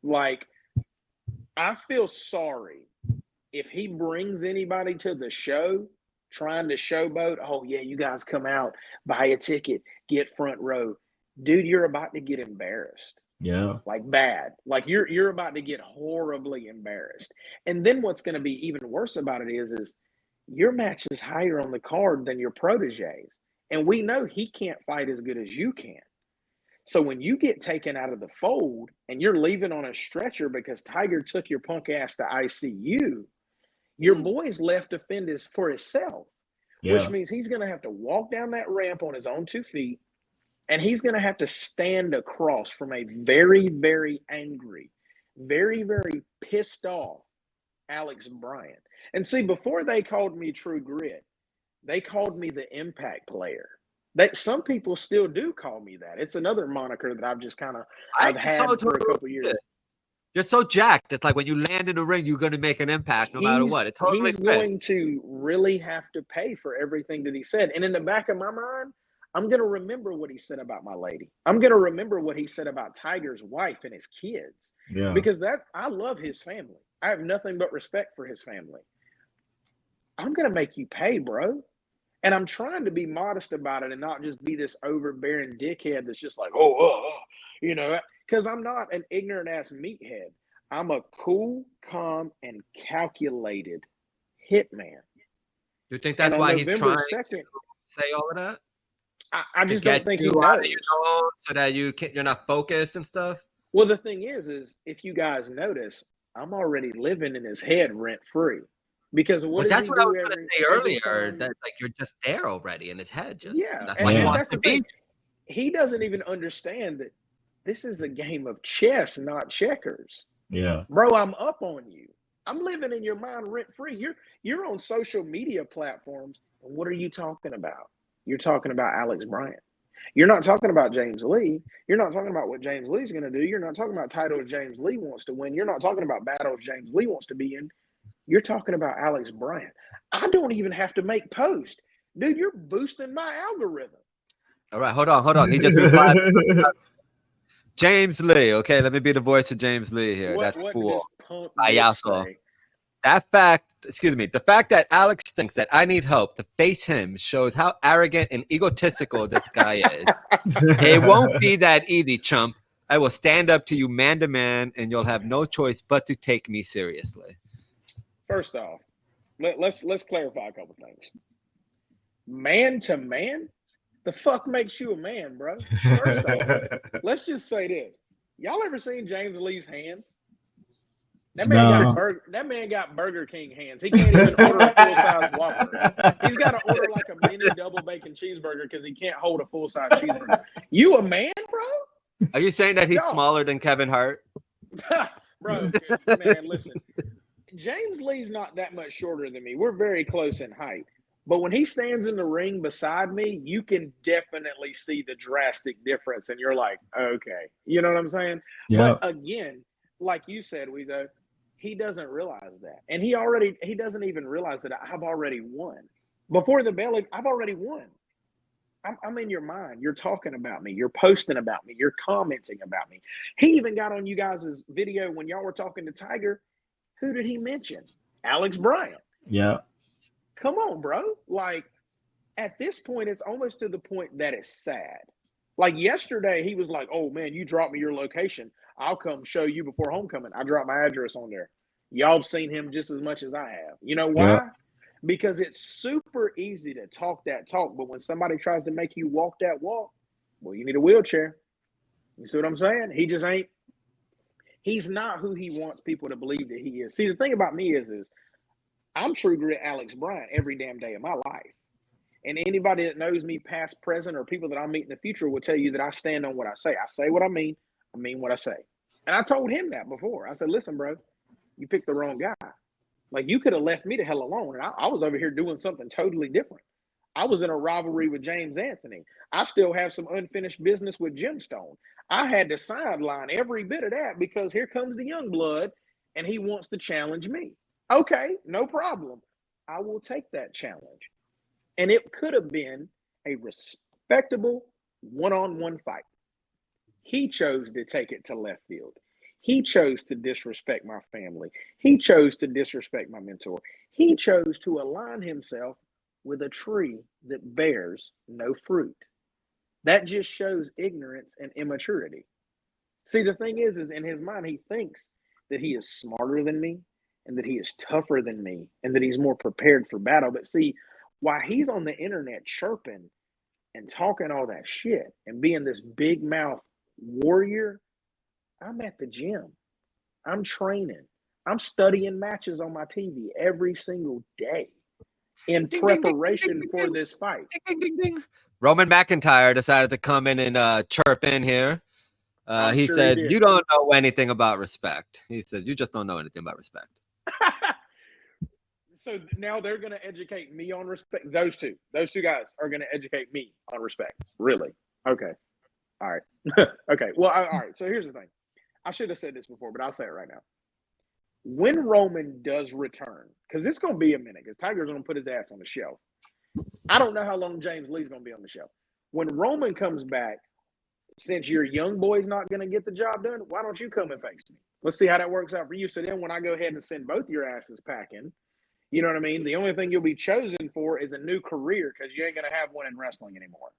Speaker 3: Like, I feel sorry if he brings anybody to the show trying to showboat. Oh, yeah, you guys come out, buy a ticket, get front row. Dude, you're about to get embarrassed.
Speaker 1: Yeah.
Speaker 3: Like bad. Like you're about to get horribly embarrassed. And then what's going to be even worse about it is your match is higher on the card than your protege's. And we know he can't fight as good as you can. So when you get taken out of the fold and you're leaving on a stretcher because Tiger took your punk ass to ICU, your boy's left to fend for himself, which means he's going to have to walk down that ramp on his own 2 feet. And he's going to have to stand across from a very, very angry, very, very pissed off Alex Bryant. And see, before they called me True Grit, they called me the impact player. Some people still do call me that. It's another moniker that I've just kind of had for a couple years.
Speaker 2: You're so jacked. It's like when you land in the ring, you're going to make an impact no matter what. It totally
Speaker 3: he's going to really have to pay for everything that he said. And in the back of my mind, I'm going to remember what he said about my lady. I'm going to remember what he said about Tiger's wife and his kids.
Speaker 1: Yeah.
Speaker 3: Because I love his family. I have nothing but respect for his family. I'm going to make you pay, bro. And I'm trying to be modest about it and not just be this overbearing dickhead that's just like, because I'm not an ignorant ass meathead. I'm a cool, calm, and calculated hitman.
Speaker 2: You think that's why he's trying to say all of that?
Speaker 3: I just don't think he knows.
Speaker 2: So that you're not focused and stuff.
Speaker 3: Well, the thing is if you guys notice, I'm already living in his head rent free. Because
Speaker 2: that's what I was going to say earlier. That like you're just there already in his head. That's why he wants to be.
Speaker 3: He doesn't even understand that this is a game of chess, not checkers.
Speaker 1: Yeah,
Speaker 3: bro, I'm up on you. I'm living in your mind rent free. You're on social media platforms. And what are you talking about? You're talking about Alex Bryant. You're not talking about James Lee. You're not talking about what James Lee's going to do. You're not talking about titles James Lee wants to win. You're not talking about battles James Lee wants to be in. You're talking about Alex Bryant. I don't even have to make posts. Dude, you're boosting my algorithm.
Speaker 2: All right, hold on. He just replied. James Lee. Okay, let me be the voice of James Lee here. What fool. The fact that Alex thinks that I need help to face him shows how arrogant and egotistical this guy is. It won't be that easy, chump. I will stand up to you man to man, and you'll have no choice but to take me seriously.
Speaker 3: First off, let's clarify a couple things. Man to man, the fuck makes you a man, bro? First off, let's just say this: y'all ever seen James Lee's hands? That man got Burger King hands. He can't even order a full-size Whopper. He's got to order like a mini double bacon cheeseburger because he can't hold a full-size cheeseburger. You a man, bro?
Speaker 2: Are you saying that he's smaller than Kevin Hart?
Speaker 3: Bro, man, listen. James Lee's not that much shorter than me. We're very close in height. But when he stands in the ring beside me, you can definitely see the drastic difference. And you're like, okay. You know what I'm saying? Yeah. But again, like you said, Weezo, he doesn't realize that. And he doesn't even realize that I've already won. Before the bell, I've already won. I'm in your mind. You're talking about me. You're posting about me. You're commenting about me. He even got on you guys' video when y'all were talking to Tiger. Who did he mention? Alex Bryant.
Speaker 1: Yeah.
Speaker 3: Come on, bro. Like, at this point, it's almost to the point that it's sad. Like yesterday, he was like, oh, man, you dropped me your location. I'll come show you before homecoming. I dropped my address on there. Y'all have seen him just as much as I have. You know why? Yeah. Because it's super easy to talk that talk. But when somebody tries to make you walk that walk, well, you need a wheelchair. You see what I'm saying? He just ain't. He's not who he wants people to believe that he is. See, the thing about me is I'm true grit Alex Bryant every damn day of my life. And anybody that knows me past, present, or people that I'll meet in the future will tell you that I stand on what I say. I say what I mean what I say. And I told him that before. I said, listen, bro, you picked the wrong guy. Like, you could have left me the hell alone. And I was over here doing something totally different. I was in a rivalry with James Anthony. I still have some unfinished business with Gemstone. I had to sideline every bit of that because here comes the young blood and he wants to challenge me. Okay, no problem. I will take that challenge. And it could have been a respectable one-on-one fight. He chose to take it to left field. He chose to disrespect my family. He chose to disrespect my mentor. He chose to align himself with a tree that bears no fruit. That just shows ignorance and immaturity. See, the thing is in his mind, he thinks that he is smarter than me and that he is tougher than me and that he's more prepared for battle. But see, while he's on the internet chirping and talking all that shit and being this big mouth warrior, I'm at the gym. I'm training. I'm studying matches on my TV every single day in preparation for this fight.
Speaker 2: Roman McIntyre decided to come in and chirp in here. He said, you don't know anything about respect. He says, you just don't know anything about respect.
Speaker 3: So now they're going to educate me on respect. Those two guys are going to educate me on respect. Really? Okay. All right. Okay. Well, all right. So here's the thing. I should have said this before, but I'll say it right now. When Roman does return, because it's going to be a minute, because Tiger's going to put his ass on the shelf. I don't know how long James Lee's going to be on the shelf. When Roman comes back, since your young boy's not going to get the job done, why don't you come and face me? Let's see how that works out for you. So then when I go ahead and send both your asses packing, you know what I mean? The only thing you'll be chosen for is a new career because you ain't going to have one in wrestling anymore.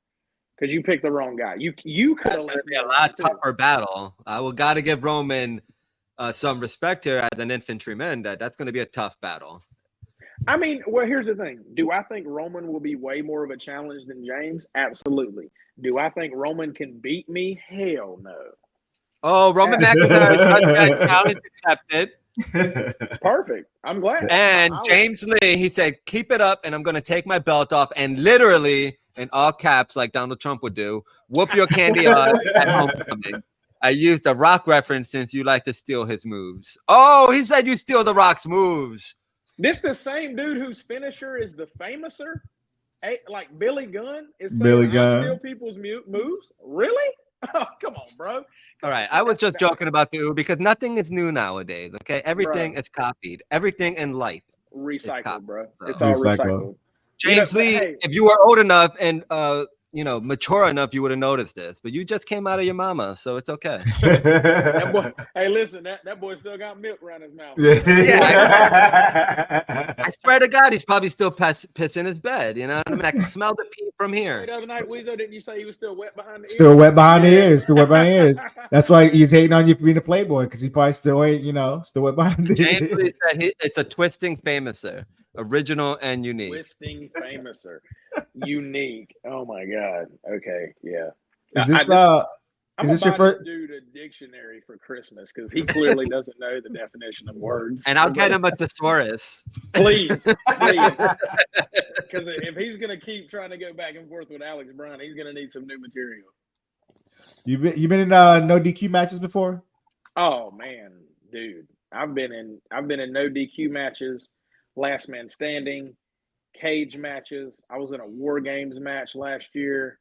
Speaker 3: Because you picked the wrong guy. You could have left me
Speaker 2: a lot tougher battle. I will got to give Roman some respect here as an infantryman. That's going to be a tough battle.
Speaker 3: I mean, well, here's the thing. Do I think Roman will be way more of a challenge than James? Absolutely. Do I think Roman can beat me? Hell no.
Speaker 2: Oh, Roman McIntyre challenge accepted.
Speaker 3: Perfect. I'm glad.
Speaker 2: And James Lee, he said, keep it up, and I'm going to take my belt off and literally, in all caps, like Donald Trump would do, whoop your candy ass at homecoming. I used a Rock reference since you like to steal his moves. Oh, he said you steal the Rock's moves.
Speaker 3: This the same dude whose finisher is the famouser? Like Billy Gunn is saying I steal people's moves? Really? Oh, come on, bro.
Speaker 2: All right, I was just joking about the because nothing is new nowadays, okay? Everything is copied. Everything in life
Speaker 3: recycled, bro.
Speaker 2: So.
Speaker 3: It's all recycled.
Speaker 2: James Lee, if you were old enough and mature enough, you would have noticed this, but you just came out of your mama, so it's okay.
Speaker 3: That boy, hey, listen, that boy still got milk around his mouth.
Speaker 2: Yeah, I swear to God, he's probably still piss in his bed. You know, I mean, I can smell the pee from here.
Speaker 3: The other night, Weezo, didn't you say he was still wet behind the ears?
Speaker 1: Still wet behind the ears. Still wet behind the ears. That's why he's hating on you for being a playboy because he probably still ain't, still wet behind the ears.
Speaker 2: James Lee said it's a twisting famouser. Original and unique.
Speaker 3: Twisting famouser. Unique. Oh my God. Okay. Yeah.
Speaker 1: Is this
Speaker 3: I'm
Speaker 1: your first
Speaker 3: dude a dictionary for Christmas because he clearly doesn't know the definition of words.
Speaker 2: And I'll get him a thesaurus.
Speaker 3: Please. Because if he's gonna keep trying to go back and forth with Alex Bryant, he's gonna need some new material.
Speaker 1: You been in no DQ matches before?
Speaker 3: Oh man, dude. I've been in no DQ matches. Last man standing, cage matches. I was in a War Games match last year.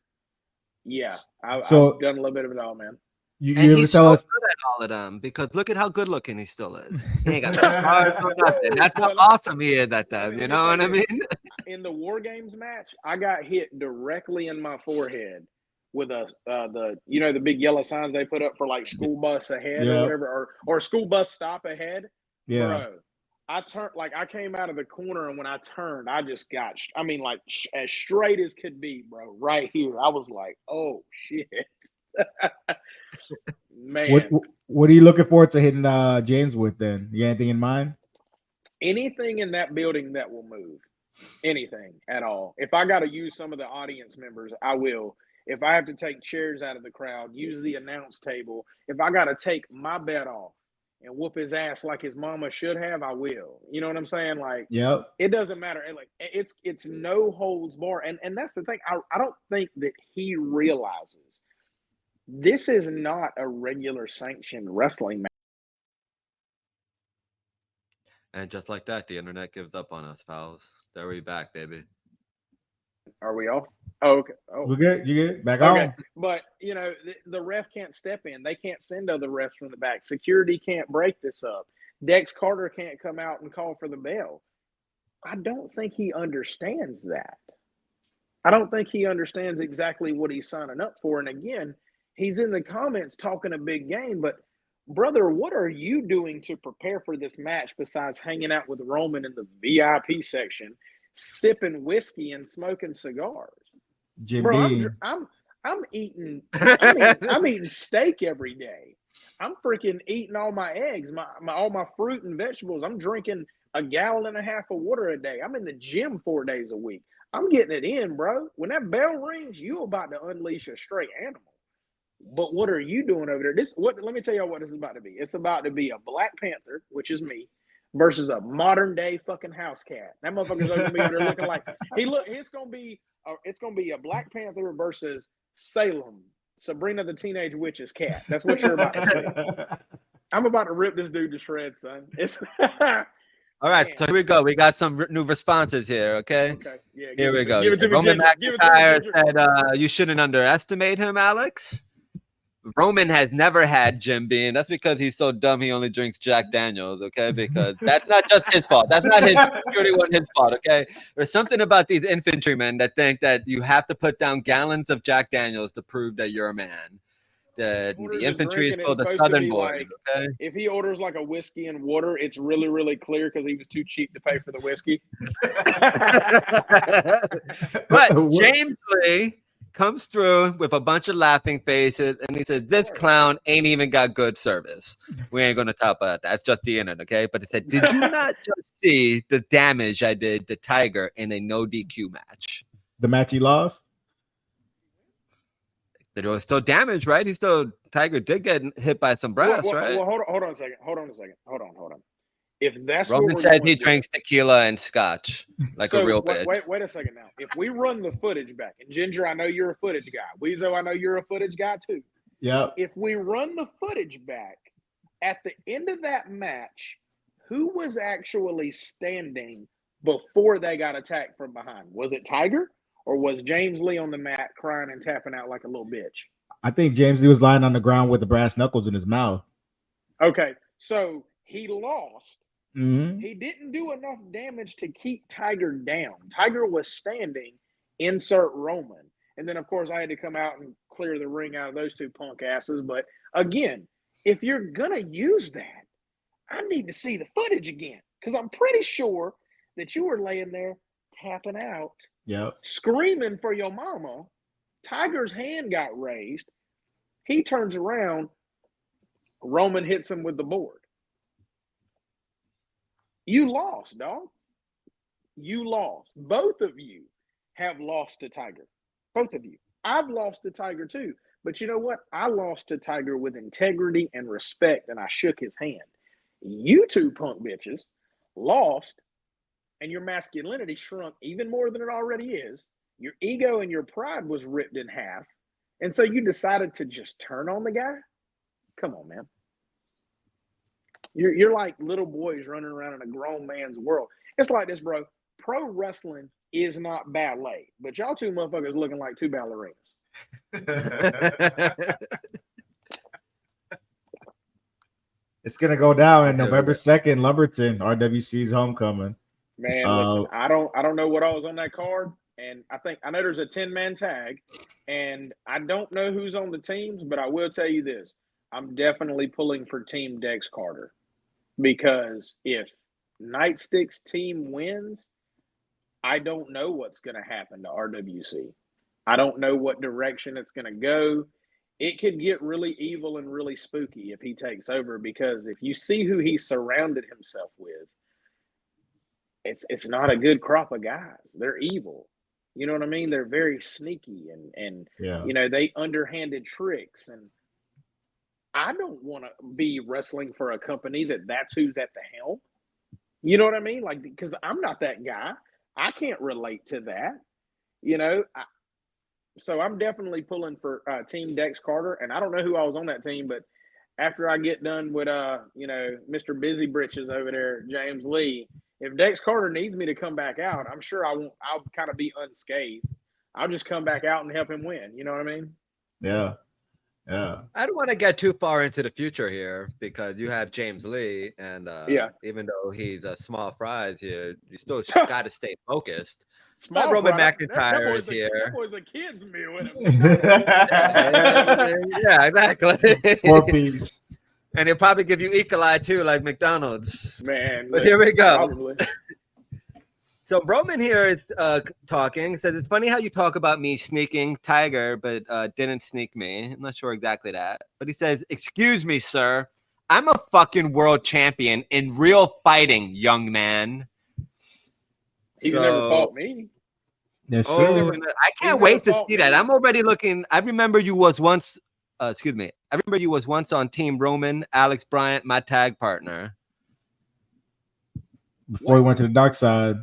Speaker 3: Yeah, I've done a little bit of it all, man.
Speaker 1: You ever tell us
Speaker 2: good at all of them because look at how good looking he still is. He ain't got no scars or nothing. That's how awesome he is at them. You know what I mean?
Speaker 3: In the War Games match, I got hit directly in my forehead with the big yellow signs they put up for like school bus ahead or whatever, or school bus stop ahead.
Speaker 1: Yeah.
Speaker 3: Bro, I turned I came out of the corner, and when I turned, I just got as straight as could be, bro. Right here, I was like, "Oh shit, man!"
Speaker 1: What are you looking forward to hitting James with? Then you got anything in mind?
Speaker 3: Anything in that building that will move, anything at all. If I got to use some of the audience members, I will. If I have to take chairs out of the crowd, use the announce table. If I got to take my bed off and whoop his ass like his mama should have, I will. You know what I'm saying? Like, it doesn't matter. Like, it's no holds bar. And that's the thing. I don't think that he realizes this is not a regular sanctioned wrestling match.
Speaker 2: And just like that, the internet gives up on us, pals. There we back, baby.
Speaker 3: Are we off? Oh, okay. Oh.
Speaker 1: We're good. You good? Back on.
Speaker 3: But, the ref can't step in. They can't send other refs from the back. Security can't break this up. Dex Carter can't come out and call for the bell. I don't think he understands that. I don't think he understands exactly what he's signing up for. And again, he's in the comments talking a big game. But, brother, what are you doing to prepare for this match besides hanging out with Roman in the VIP section, sipping whiskey and smoking cigars? Bro, I'm eating steak every day. I'm freaking eating all my eggs, all my fruit and vegetables. I'm drinking 1.5 gallons of water a day. I'm in the gym 4 days a week. I'm getting it in, bro. When that bell rings, you're about to unleash a straight animal. But what are you doing over there? Let me tell you what this is about to be. It's about to be a Black Panther, which is me, versus a modern day fucking house cat. That motherfucker's gonna be over there looking like it's gonna be a Black Panther versus Salem, Sabrina the Teenage Witch's cat. That's what you're about to see. I'm about to rip this dude to shreds, son. It's
Speaker 2: all right, so here we go. We got some new responses here, okay?
Speaker 3: Yeah,
Speaker 2: here we go. Roman McIntyre said, you shouldn't underestimate him, Alex. Roman has never had Jim Beam. That's because he's so dumb he only drinks Jack Daniels, okay? Because that's not just his fault. That's not his security one his fault, okay? There's something about these infantrymen that think that you have to put down gallons of Jack Daniels to prove that you're a man. The infantry is called the Southern Boys, okay?
Speaker 3: If he orders like a whiskey and water, it's really, really clear because he was too cheap to pay for the whiskey.
Speaker 2: But James Lee comes through with a bunch of laughing faces, and he says, this clown ain't even got good service. We ain't going to talk about that. It's just the internet, okay? But he said, did you not just see the damage I did to Tiger in a no DQ match?
Speaker 1: The match he lost?
Speaker 2: There was still damage, right? Tiger did get hit by some brass, right?
Speaker 3: Well, hold on a second. Hold on. If that's
Speaker 2: Roman
Speaker 3: what we're
Speaker 2: said
Speaker 3: going
Speaker 2: he
Speaker 3: with,
Speaker 2: drinks tequila and scotch like a real bitch.
Speaker 3: Wait a second now. If we run the footage back, and Ginger, I know you're a footage guy. Weezo, I know you're a footage guy too.
Speaker 1: Yeah.
Speaker 3: If we run the footage back, at the end of that match, who was actually standing before they got attacked from behind? Was it Tiger, or was James Lee on the mat crying and tapping out like a little bitch?
Speaker 1: I think James Lee was lying on the ground with the brass knuckles in his mouth.
Speaker 3: Okay, so he lost.
Speaker 1: Mm-hmm.
Speaker 3: He didn't do enough damage to keep Tiger down. Tiger was standing, insert Roman. And then, of course, I had to come out and clear the ring out of those two punk asses. But again, if you're going to use that, I need to see the footage again, because I'm pretty sure that you were laying there tapping out, screaming for your mama. Tiger's hand got raised. He turns around. Roman hits him with the board. You lost, dog. You lost. Both of you have lost to Tiger. Both of you. I've lost to Tiger too. But you know what? I lost to Tiger with integrity and respect, and I shook his hand. You two punk bitches lost, and your masculinity shrunk even more than it already is. Your ego and your pride was ripped in half. And so you decided to just turn on the guy? Come on, man. You're like little boys running around in a grown man's world. It's like this, bro. Pro wrestling is not ballet, but y'all two motherfuckers looking like two ballerinas.
Speaker 1: It's gonna go down in November 2nd, Lumberton, RWC's homecoming.
Speaker 3: Man, listen, I don't know what I was on that card, and I know there's a 10-man tag, and I don't know who's on the teams, but I will tell you this: I'm definitely pulling for Team Dex Carter. Because if Nightstick's team wins, I don't know what's going to happen to RWC. I don't know what direction it's going to go. It could get really evil and really spooky if he takes over, because if you see who he surrounded himself with, it's not a good crop of guys. They're evil. You know what I mean? They're very sneaky and you know, they underhanded tricks, and I don't want to be wrestling for a company that's who's at the helm. You know what I mean? Like, because I'm not that guy. I can't relate to that. You know, so I'm definitely pulling for Team Dex Carter, and I don't know who I was on that team, but after I get done with you know, Mr. Busy Britches over there, James Lee, if Dex Carter needs me to come back out, I'm sure I'll kind of be unscathed. I'll just come back out and help him win. You know what I mean?
Speaker 1: Yeah. Yeah.
Speaker 2: I don't want to get too far into the future here, because you have James Lee, and even though he's a small fries here, you still got to stay focused. Small Roman McIntyre is here.
Speaker 3: That boy's a kid's meal with him.
Speaker 2: Yeah, exactly.
Speaker 1: 4-piece.
Speaker 2: And he'll probably give you Ecolai too, like McDonald's.
Speaker 3: Man,
Speaker 2: but here we go.
Speaker 3: Probably.
Speaker 2: So Roman here is talking. He says, it's funny how you talk about me sneaking Tiger, but didn't sneak me. I'm not sure exactly that. But he says, excuse me, sir. I'm a fucking world champion in real fighting, young man.
Speaker 3: He's never fought me.
Speaker 1: That's
Speaker 2: true. I can't wait to see that. I'm already looking. I remember you was once, I remember you was once on Team Roman, Alex Bryant, my tag partner.
Speaker 1: Before he went to the dark side.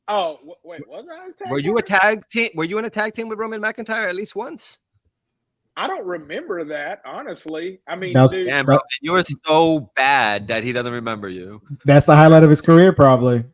Speaker 3: Oh, wait, was I his tag?
Speaker 2: Were you a tag team? Were you in a tag team with Roman McIntyre at least once?
Speaker 3: I don't remember that, honestly. I mean,
Speaker 2: dude, damn, bro, you were so bad that he doesn't remember you.
Speaker 1: That's the highlight of his career, probably.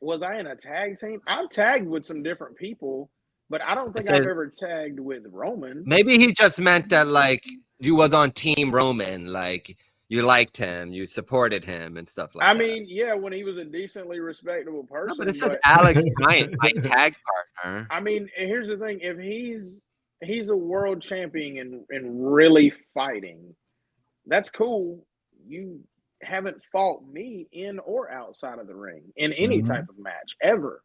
Speaker 3: Was I in a tag team? I've tagged with some different people, but I don't think I've ever tagged with Roman.
Speaker 2: Maybe he just meant that, like, you was on Team Roman, like you liked him, you supported him, and stuff like that.
Speaker 3: I mean, yeah, when he was a decently respectable person.
Speaker 2: No, but it says Alex Bryant, my tag partner.
Speaker 3: I mean, here's the thing: if he's a world champion and really fighting, that's cool. You haven't fought me in or outside of the ring in any type of match ever,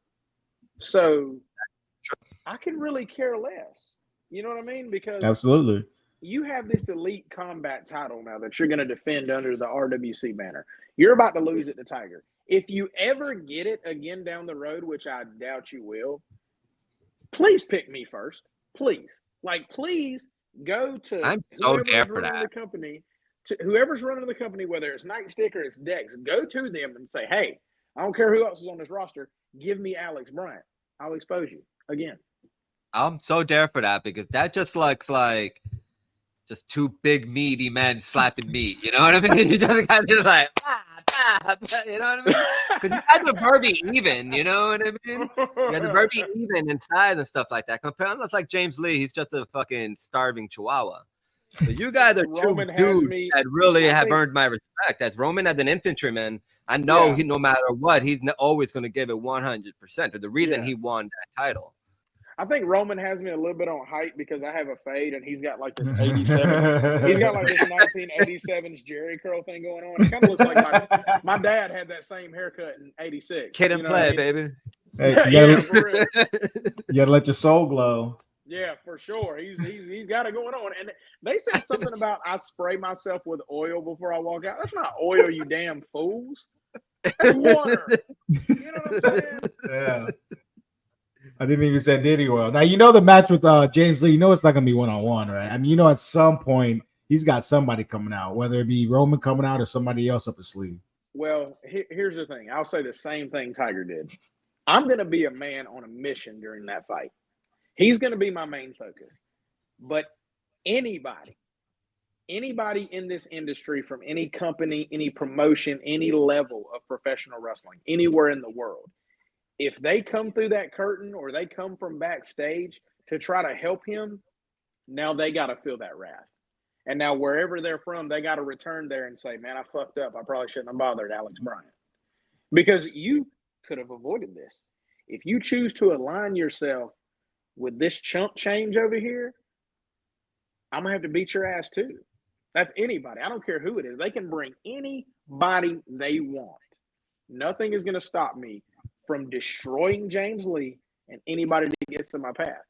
Speaker 3: so I can really care less. You know what I mean? Because
Speaker 1: absolutely.
Speaker 3: You have this elite combat title now that you're going to defend under the RWC banner. You're about to lose it to Tiger. If you ever get it again down the road, which I doubt you will, please pick me first. Please. Like, please go to
Speaker 2: I'm so there for that.
Speaker 3: The company. whoever's running the company, whether it's Nightstick or it's Dex, go to them and say, hey, I don't care who else is on this roster. Give me Alex Bryant. I'll expose you again.
Speaker 2: I'm so there for that because that just looks like just two big meaty men slapping meat. You know what I mean? You just kind of like, you know what I mean? Because you guys are Barbie even. You know what I mean? You guys are Barbie even inside and stuff like that. Compared to like James Lee, he's just a fucking starving chihuahua. So you guys are two dudes that really have earned my respect. As Roman as an infantryman, I know he, no matter what, he's always going to give it 100%. Or the reason he won that title.
Speaker 3: I think Roman has me a little bit on hype because I have a fade and he's got like this 87. He's got like this 1987's Jerry curl thing going on. It kind of looks like my dad had that same haircut in 86.
Speaker 2: Kid and play, baby.
Speaker 1: Hey, you gotta let your soul glow.
Speaker 3: Yeah, for sure. He's got it going on. And they said something about I spray myself with oil before I walk out. That's not oil, you damn fools. That's water. You know what I'm saying?
Speaker 1: Yeah. I didn't even say Diddy oil. Now, you know the match with James Lee, you know it's not going to be one-on-one, right? I mean, you know at some point he's got somebody coming out, whether it be Roman coming out or somebody else up his sleeve.
Speaker 3: Well, here's the thing. I'll say the same thing Tiger did. I'm going to be a man on a mission during that fight. He's going to be my main focus. But anybody in this industry from any company, any promotion, any level of professional wrestling, anywhere in the world, if they come through that curtain or they come from backstage to try to help him, now they got to feel that wrath. And now wherever they're from, they got to return there and say, man, I fucked up. I probably shouldn't have bothered Alex Bryant. Because you could have avoided this. If you choose to align yourself with this chump change over here, I'm going to have to beat your ass too. That's anybody. I don't care who it is. They can bring anybody they want. Nothing is going to stop me from destroying James Lee and anybody that gets in my path.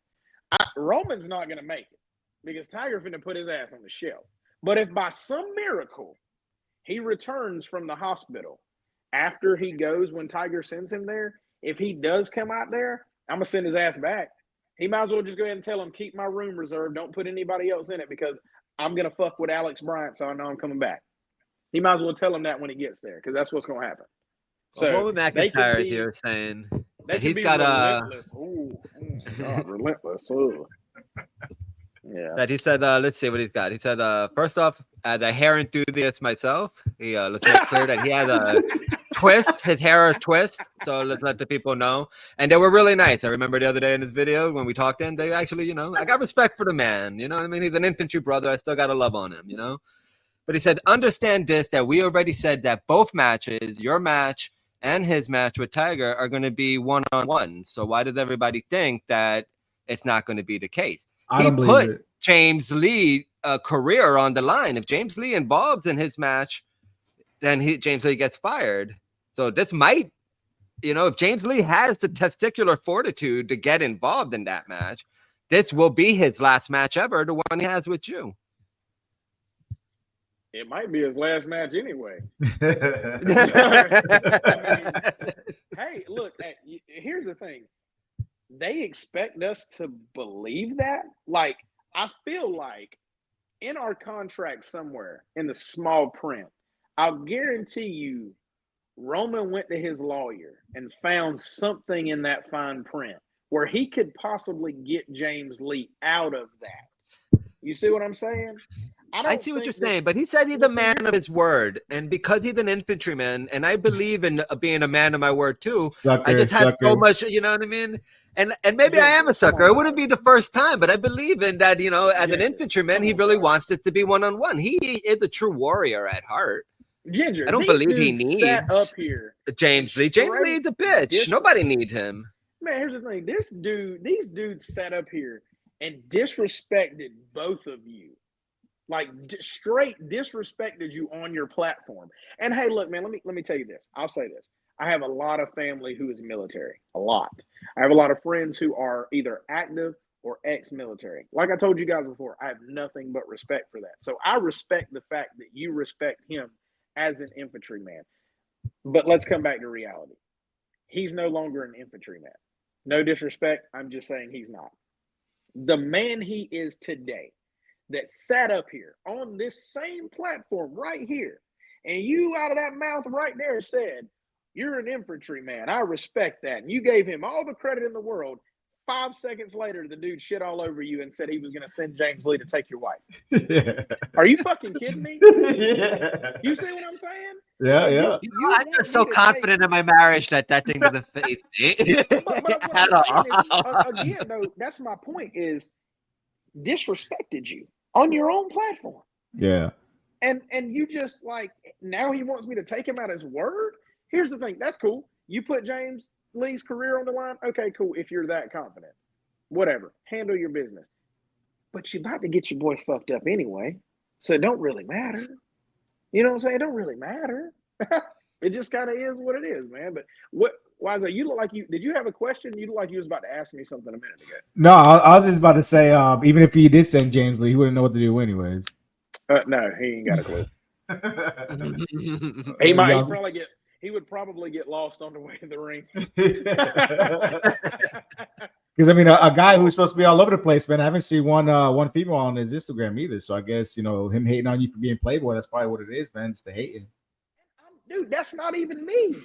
Speaker 3: Roman's not going to make it because Tiger finna put his ass on the shelf. But if by some miracle he returns from the hospital after he goes when Tiger sends him there, if he does come out there, I'm going to send his ass back. He might as well just go ahead and tell him, keep my room reserved. Don't put anybody else in it because I'm going to fuck with Alex Bryant so I know I'm coming back. He might as well tell him that when he gets there because that's what's going to happen. So
Speaker 2: Roman McIntyre here saying that he's got
Speaker 3: relentless. God, relentless. Ooh. Yeah.
Speaker 2: That he said, let's see what he's got. He said, first off, the hair enthusiast myself. He let's make clear that he has a twist, his hair a twist. So let's let the people know. And they were really nice. I remember the other day in his video when we talked in, they actually, you know, I got respect for the man. You know what I mean? He's an infantry brother. I still got to love on him, you know? But he said, understand this, that we already said that both matches, your match and his match with Tiger, are going to be one-on-one. So why does everybody think that it's not going to be the case?
Speaker 1: I don't believe it.
Speaker 2: James Lee career on the line. If James Lee involves in his match, then James Lee gets fired. So this might, you know, if James Lee has the testicular fortitude to get involved in that match, this will be his last match ever, the one he has with you.
Speaker 3: It might be his last match anyway. Hey, look, here's the thing. They expect us to believe that? Like, I feel like in our contract somewhere in the small print, I'll guarantee you Roman went to his lawyer and found something in that fine print where he could possibly get James Lee out of that. You see what I'm saying?
Speaker 2: I see what you're saying, but he said he's a man of his word, and because he's an infantryman, and I believe in being a man of my word too. I just have so much, you know what I mean? And maybe I am a sucker. It wouldn't be the first time, but I believe in that. You know, as an infantryman, he really wants it to be one-on-one. He is a true warrior at heart.
Speaker 3: Ginger,
Speaker 2: I don't believe he needs
Speaker 3: up here.
Speaker 2: James Lee. James Lee is a bitch. Nobody needs him.
Speaker 3: Man, here's the thing. These dudes sat up here and disrespected both of you. Like straight disrespected you on your platform. And hey, look, man, let me tell you this. I'll say this. I have a lot of family who is military. A lot. I have a lot of friends who are either active or ex-military. Like I told you guys before, I have nothing but respect for that. So I respect the fact that you respect him as an infantryman. But let's come back to reality. He's no longer an infantryman. No disrespect. I'm just saying he's not. The man he is today, that sat up here on this same platform right here, and you out of that mouth right there said, you're an infantryman, I respect that, and you gave him all the credit in the world, 5 seconds later, the dude shit all over you and said he was going to send James Lee to take your wife. Yeah. Are you fucking kidding me? Yeah. You see what I'm saying?
Speaker 1: Yeah, so yeah.
Speaker 2: I'm just so confident in my marriage that thing doesn't face me.
Speaker 3: But what I'm saying is, again, though, that's my point, is disrespected you on your own platform.
Speaker 1: Yeah.
Speaker 3: And you just like, now he wants me to take him at his word? Here's the thing. That's cool. You put James Lee's career on the line. Okay, cool. If you're that confident, whatever, handle your business. But you're about to get your boy fucked up anyway, so it don't really matter. You know what I'm saying? It don't really matter. It just kind of is what it is, man. But Wise, you look like did you have a question? You look like you was about to ask me something a minute ago.
Speaker 1: No, I was just about to say, even if he did send James Lee, he wouldn't know what to do anyways.
Speaker 3: No, he ain't got a clue. He would probably get lost on the way to the ring.
Speaker 1: Because I mean, a guy who's supposed to be all over the place, man. I haven't seen one female on his Instagram either. So I guess, you know, him hating on you for being Playboy, that's probably what it is, man. It's the hating.
Speaker 3: Dude, that's not even me.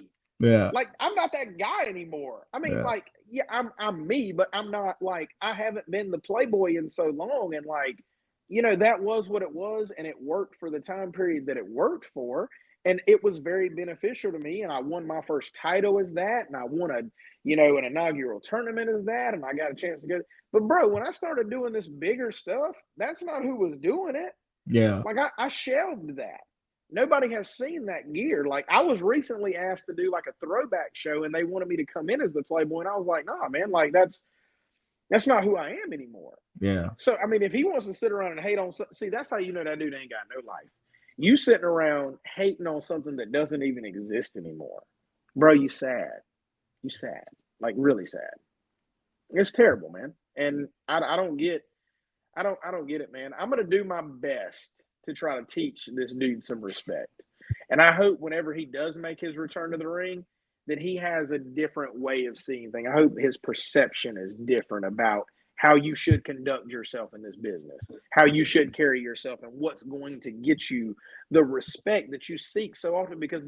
Speaker 1: Yeah.
Speaker 3: Like, I'm not that guy anymore. I mean, like, yeah, I'm me, but I'm not like, I haven't been the Playboy in so long. And like, you know, that was what it was, and it worked for the time period that it worked for. And it was very beneficial to me. And I won my first title as that. And I won an inaugural tournament as that. And I got a chance to go. But bro, when I started doing this bigger stuff, that's not who was doing it.
Speaker 1: Yeah.
Speaker 3: Like I shelved that. Nobody has seen that gear. Like, I was recently asked to do like a throwback show, and they wanted me to come in as the Playboy. And I was like, nah, man, like that's not who I am anymore.
Speaker 1: Yeah.
Speaker 3: So, I mean, if he wants to sit around and hate on, see, that's how you know that dude ain't got no life. You sitting around hating on something that doesn't even exist anymore. Bro, you sad. You sad. Like, really sad. It's terrible, man. And I don't get it, man. I'm going to do my best to try to teach this dude some respect. And I hope whenever he does make his return to the ring, that he has a different way of seeing things. I hope his perception is different about how you should conduct yourself in this business, how you should carry yourself, and what's going to get you the respect that you seek so often. Because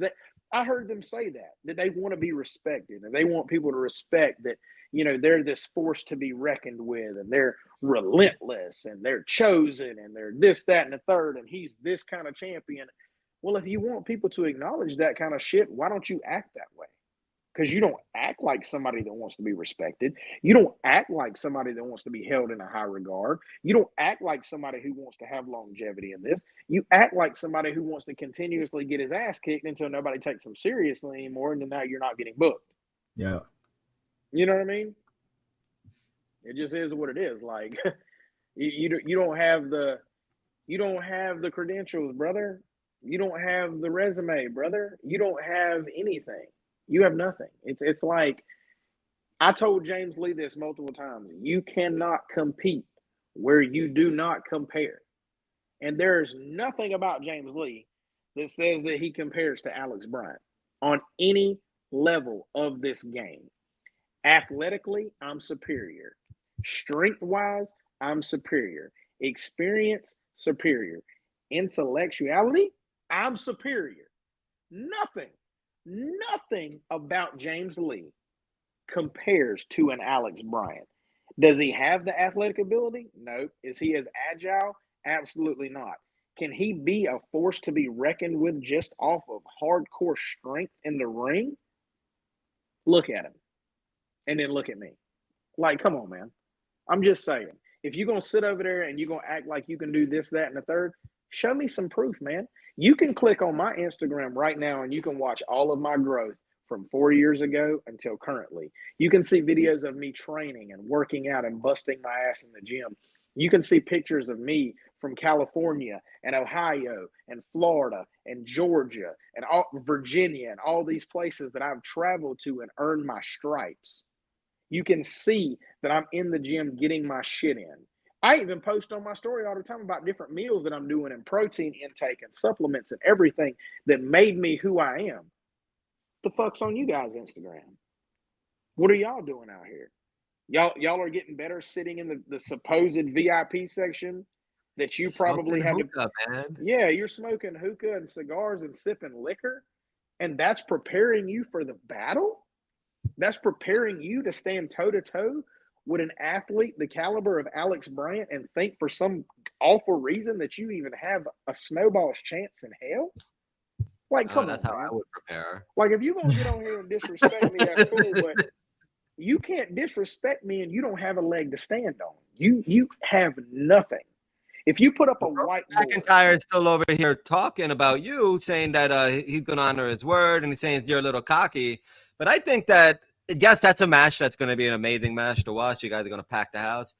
Speaker 3: I heard them say that they want to be respected, and they want people to respect that, you know, they're this force to be reckoned with, and they're relentless, and they're chosen, and they're this, that, and the third, and he's this kind of champion. Well, if you want people to acknowledge that kind of shit, why don't you act that way? Because you don't act like somebody that wants to be respected. You don't act like somebody that wants to be held in a high regard. You don't act like somebody who wants to have longevity in this. You act like somebody who wants to continuously get his ass kicked until nobody takes him seriously anymore, and then now you're not getting booked.
Speaker 1: Yeah.
Speaker 3: You know what I mean? It just is what it is. Like, you don't have the credentials, brother. You don't have the resume, brother. You don't have anything. You have nothing. It's like, I told James Lee this multiple times. You cannot compete where you do not compare. And there's nothing about James Lee that says that he compares to Alex Bryant on any level of this game. Athletically, I'm superior. Strength-wise, I'm superior. Experience, superior. Intellectuality, I'm superior. Nothing about James Lee compares to an Alex Bryant. Does he have the athletic ability? No. Is he as agile? Absolutely not. Can he be a force to be reckoned with just off of hardcore strength in the ring? Look at him. And then look at me. Like, come on, man. I'm just saying. If you're going to sit over there and you're going to act like you can do this, that, and the third, show me some proof, man. You can click on my Instagram right now and you can watch all of my growth from 4 years ago until currently. You can see videos of me training and working out and busting my ass in the gym. You can see pictures of me from California and Ohio and Florida and Georgia and Virginia and all these places that I've traveled to and earned my stripes. You can see that I'm in the gym getting my shit in. I even post on my story all the time about different meals that I'm doing and protein intake and supplements and everything that made me who I am. The fuck's on you guys' Instagram? What are y'all doing out here? Y'all are getting better sitting in the supposed VIP section that you probably had
Speaker 2: hookah, man.
Speaker 3: Yeah, you're smoking hookah and cigars and sipping liquor, and that's preparing you for the battle? That's preparing you to stand toe-to-toe with an athlete the caliber of Alex Bryant and think for some awful reason that you even have a snowball's chance in hell? Like, come on,
Speaker 2: that's how
Speaker 3: man.
Speaker 2: I would prepare.
Speaker 3: Like, if you're going to get on here and disrespect me, that's cool, but you can't disrespect me and you don't have a leg to stand on. You have nothing. If you put up a whiteboard,
Speaker 2: McIntyre is still over here talking about you, saying that he's going to honor his word, and he's saying you're a little cocky. But I think that, yes, that's a match that's going to be an amazing match to watch. You guys are going to pack the house.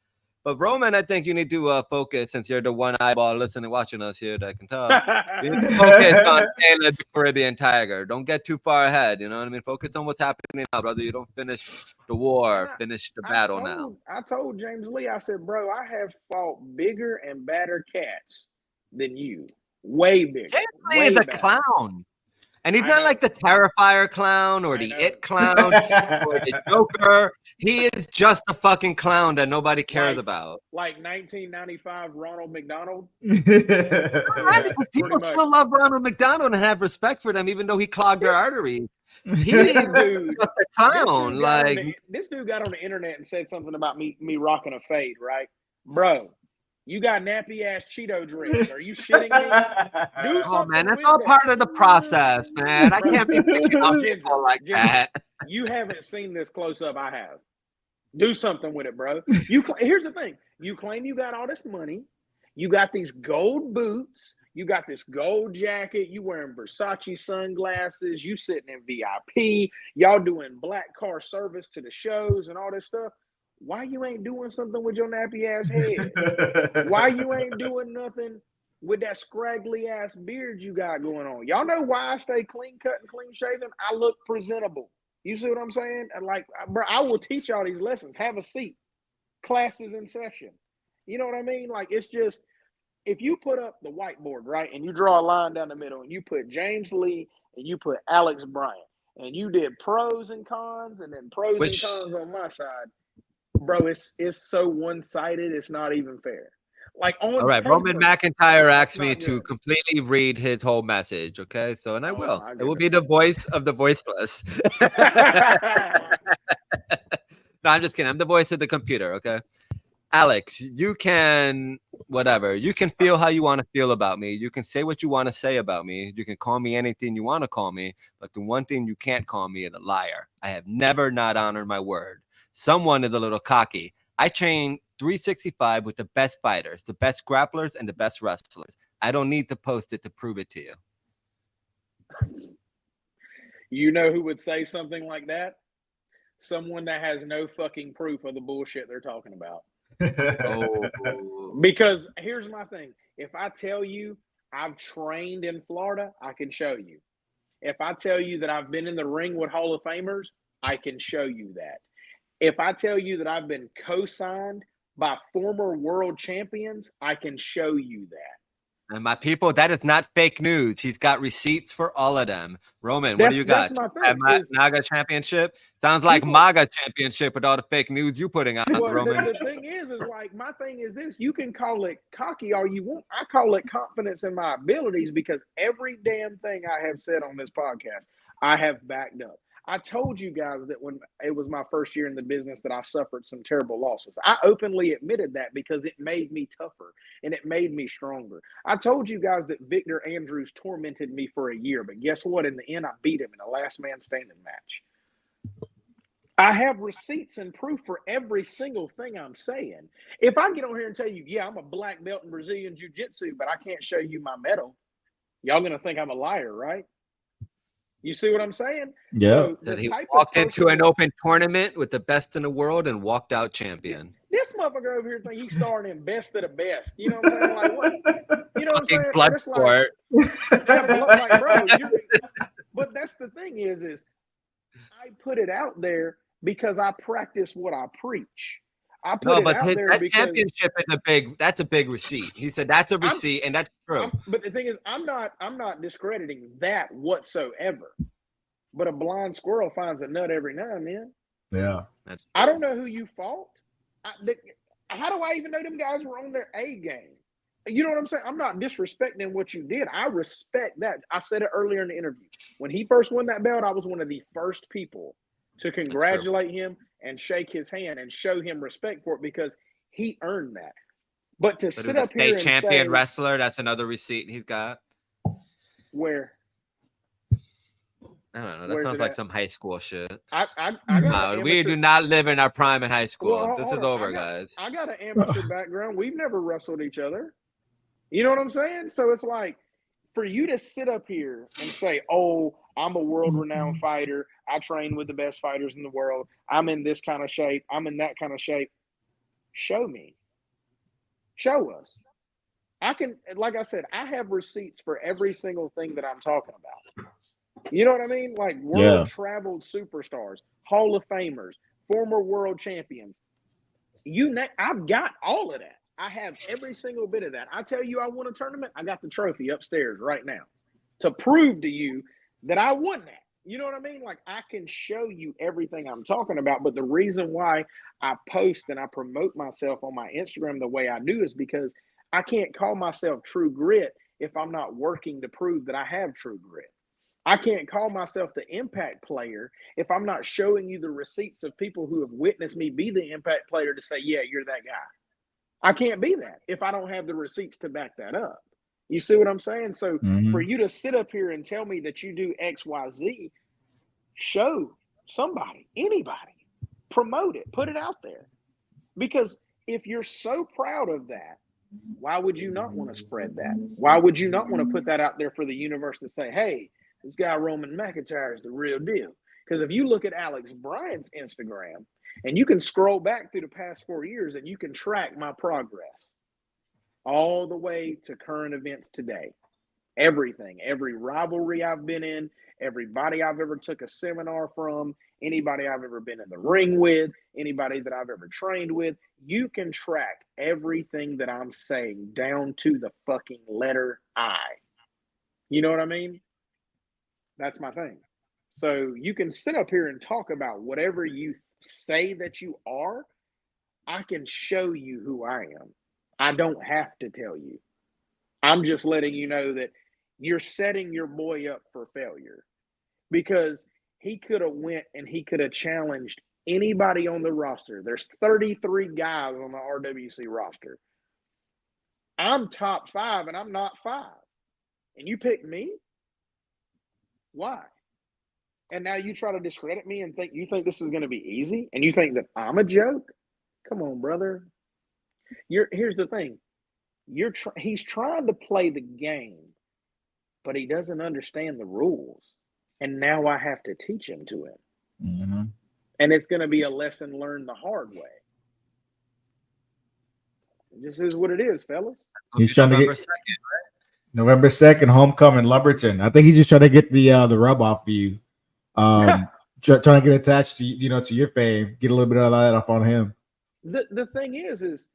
Speaker 2: But Roman, I think you need to focus, since you're the one eyeball listening, watching us here that can talk. You need to focus on Caleb the Caribbean Tiger. Don't get too far ahead. You know what I mean? Focus on what's happening now, brother. You don't finish the war, finish the battle now.
Speaker 3: I told James Lee, I said, bro, I have fought bigger and badder cats than you. Way bigger.
Speaker 2: James Lee is a clown. And he's not like the Terrifier clown or the It clown or the Joker. He is just a fucking clown that nobody cares about.
Speaker 3: Like 1995 Ronald McDonald.
Speaker 2: People still love Ronald McDonald and have respect for them, even though he clogged their arteries. He's just a clown.
Speaker 3: This dude got on the internet and said something about me rocking a fade, right? Bro, you got nappy ass Cheeto dreads. Are you shitting me?
Speaker 2: Oh man, that's all part of the process, man. I can't be picking on people like that.
Speaker 3: You haven't seen this close up. I have. Do something with it, bro. Here's the thing. You claim you got all this money. You got these gold boots. You got this gold jacket. You wearing Versace sunglasses. You sitting in VIP. Y'all doing black car service to the shows and all this stuff. Why you ain't doing something with your nappy ass head? Why you ain't doing nothing with that scraggly ass beard you got going on? Y'all know why I stay clean cut and clean shaven? I look presentable. You see what I'm saying? And like, bro, I will teach y'all these lessons. Have a seat. Classes in session. You know what I mean? Like, it's just, if you put up the whiteboard, right, and you draw a line down the middle and you put James Lee and you put Alex Bryant and you did pros and cons and then pros and cons on my side, bro, it's so one-sided, it's not even fair. Like, all
Speaker 2: right, paper, Roman McIntyre asked me to completely read his whole message, okay? So, and I will. It will be the voice of the voiceless. No, I'm just kidding. I'm the voice of the computer, okay? Alex, you can, whatever. You can feel how you want to feel about me. You can say what you want to say about me. You can call me anything you want to call me. But the one thing you can't call me is a liar. I have never not honored my word. Someone is a little cocky. I train 365 with the best fighters, the best grapplers, and the best wrestlers. I don't need to post it to prove it to you.
Speaker 3: You know who would say something like that? Someone that has no fucking proof of the bullshit they're talking about. Because here's my thing. If I tell you I've trained in Florida, I can show you. If I tell you that I've been in the ring with Hall of Famers, I can show you that. If I tell you that I've been co-signed by former world champions, I can show you that.
Speaker 2: And my people, that is not fake news. He's got receipts for all of them. Roman, what do you got? MAGA championship? Sounds like MAGA championship with all the fake news you putting out, Roman.
Speaker 3: The thing is like, my thing is this. You can call it cocky all you want. I call it confidence in my abilities, because every damn thing I have said on this podcast, I have backed up. I told you guys that when it was my first year in the business that I suffered some terrible losses. I openly admitted that because it made me tougher and it made me stronger. I told you guys that Victor Andrews tormented me for a year, but guess what? In the end, I beat him in a last man standing match. I have receipts and proof for every single thing I'm saying. If I get on here and tell you, yeah, I'm a black belt in Brazilian Jiu-Jitsu, but I can't show you my medal, y'all going to think I'm a liar, right? You see what I'm saying?
Speaker 1: Yeah.
Speaker 2: So he walked into an open tournament with the best in the world and walked out champion.
Speaker 3: This motherfucker over here think he's starting in best of the best. You know what I'm saying? Like, what? You know what I'm saying?
Speaker 2: Blood sport.
Speaker 3: Like, bro, but that's the thing is I put it out there because I practice what I preach. I put it out there because
Speaker 2: championship is that's a big receipt. He said that's a receipt, and that's true.
Speaker 3: But the thing is, I'm not discrediting that whatsoever. But a blind squirrel finds a nut every now and then.
Speaker 1: Yeah.
Speaker 3: I don't know who you fought. How do I even know them guys were on their A game? You know what I'm saying? I'm not disrespecting what you did. I respect that. I said it earlier in the interview. When he first won that belt, I was one of the first people to congratulate him and shake his hand and show him respect for it because he earned that. But to sit up here and
Speaker 2: champion wrestler, that's another receipt he's got.
Speaker 3: Where?
Speaker 2: I don't know. That sounds like some high school shit.
Speaker 3: We
Speaker 2: do not live in our prime in high school.
Speaker 3: Well,
Speaker 2: this is over, guys.
Speaker 3: I got an amateur background. We've never wrestled each other. You know what I'm saying? So it's like, for you to sit up here and say, oh, I'm a world-renowned fighter. I train with the best fighters in the world. I'm in this kind of shape. I'm in that kind of shape. Show me. Show us. I can, like I said, I have receipts for every single thing that I'm talking about. You know what I mean? Like world-traveled superstars, Hall of Famers, former world champions. I've got all of that. I have every single bit of that. I tell you I won a tournament, I got the trophy upstairs right now to prove to you that I won that. You know what I mean? Like, I can show you everything I'm talking about, but the reason why I post and I promote myself on my Instagram the way I do is because I can't call myself True Grit if I'm not working to prove that I have true grit. I can't call myself the impact player if I'm not showing you the receipts of people who have witnessed me be the impact player to say, yeah, you're that guy. I can't be that if I don't have the receipts to back that up. You see what I'm saying? So for you to sit up here and tell me that you do X, Y, Z, show somebody, anybody, promote it, put it out there. Because if you're so proud of that, why would you not want to spread that? Why would you not want to put that out there for the universe to say, hey, this guy Roman McIntyre is the real deal? Because if you look at Alex Bryant's Instagram, and you can scroll back through the past 4 years and you can track my progress all the way to current events today. Everything, every rivalry I've been in, everybody I've ever took a seminar from, anybody I've ever been in the ring with, anybody that I've ever trained with, you can track everything that I'm saying down to the fucking letter I. You know what I mean? That's my thing. So you can sit up here and talk about whatever you say that you are. I can show you who I am. I don't have to tell you. I'm just letting you know that you're setting your boy up for failure, because he could have went and he could have challenged anybody on the roster. There's 33 guys on the RWC roster. I'm top 5 and I'm not 5. And you pick me? Why? And now you try to discredit me and think this is going to be easy, and you think that I'm a joke? Come on, brother. Here's the thing. He's trying to play the game, but he doesn't understand the rules. And now I have to teach him to it. Mm-hmm. And it's going to be a lesson learned the hard way. It just is what it is, fellas.
Speaker 1: He's trying to get November 2nd, homecoming, Lumberton. I think he's just trying to get the rub off of you. Trying to get attached to to your fame, get a little bit of that off on him.
Speaker 3: The thing is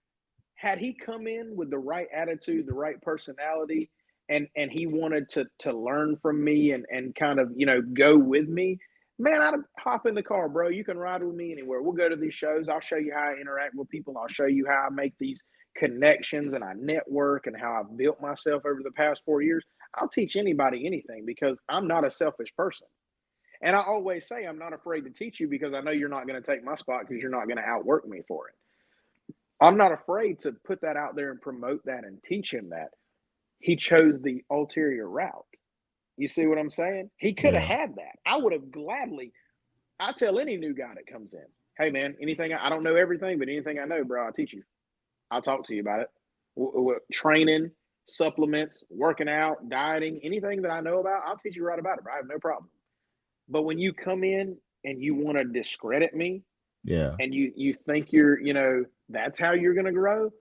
Speaker 3: had he come in with the right attitude, the right personality, and he wanted to learn from me and kind of go with me, man, I'd hop in the car, bro. You can ride with me anywhere. We'll go to these shows. I'll show you how I interact with people. I'll show you how I make these connections and I network and how I've built myself over the past 4 years. I'll teach anybody anything because I'm not a selfish person. And I always say I'm not afraid to teach you because I know you're not going to take my spot because you're not going to outwork me for it. I'm not afraid to put that out there and promote that and teach him that. He chose the ulterior route. You see what I'm saying? He could have had that. I would have gladly. I tell any new guy that comes in, hey, man, anything, I don't know everything, but anything I know, bro, I'll teach you. I'll talk to you about it. Training, supplements, working out, dieting, anything that I know about, I'll teach you right about it, bro. I have no problem. But when you come in and you want to discredit me, and you think you're, that's how you're going to grow,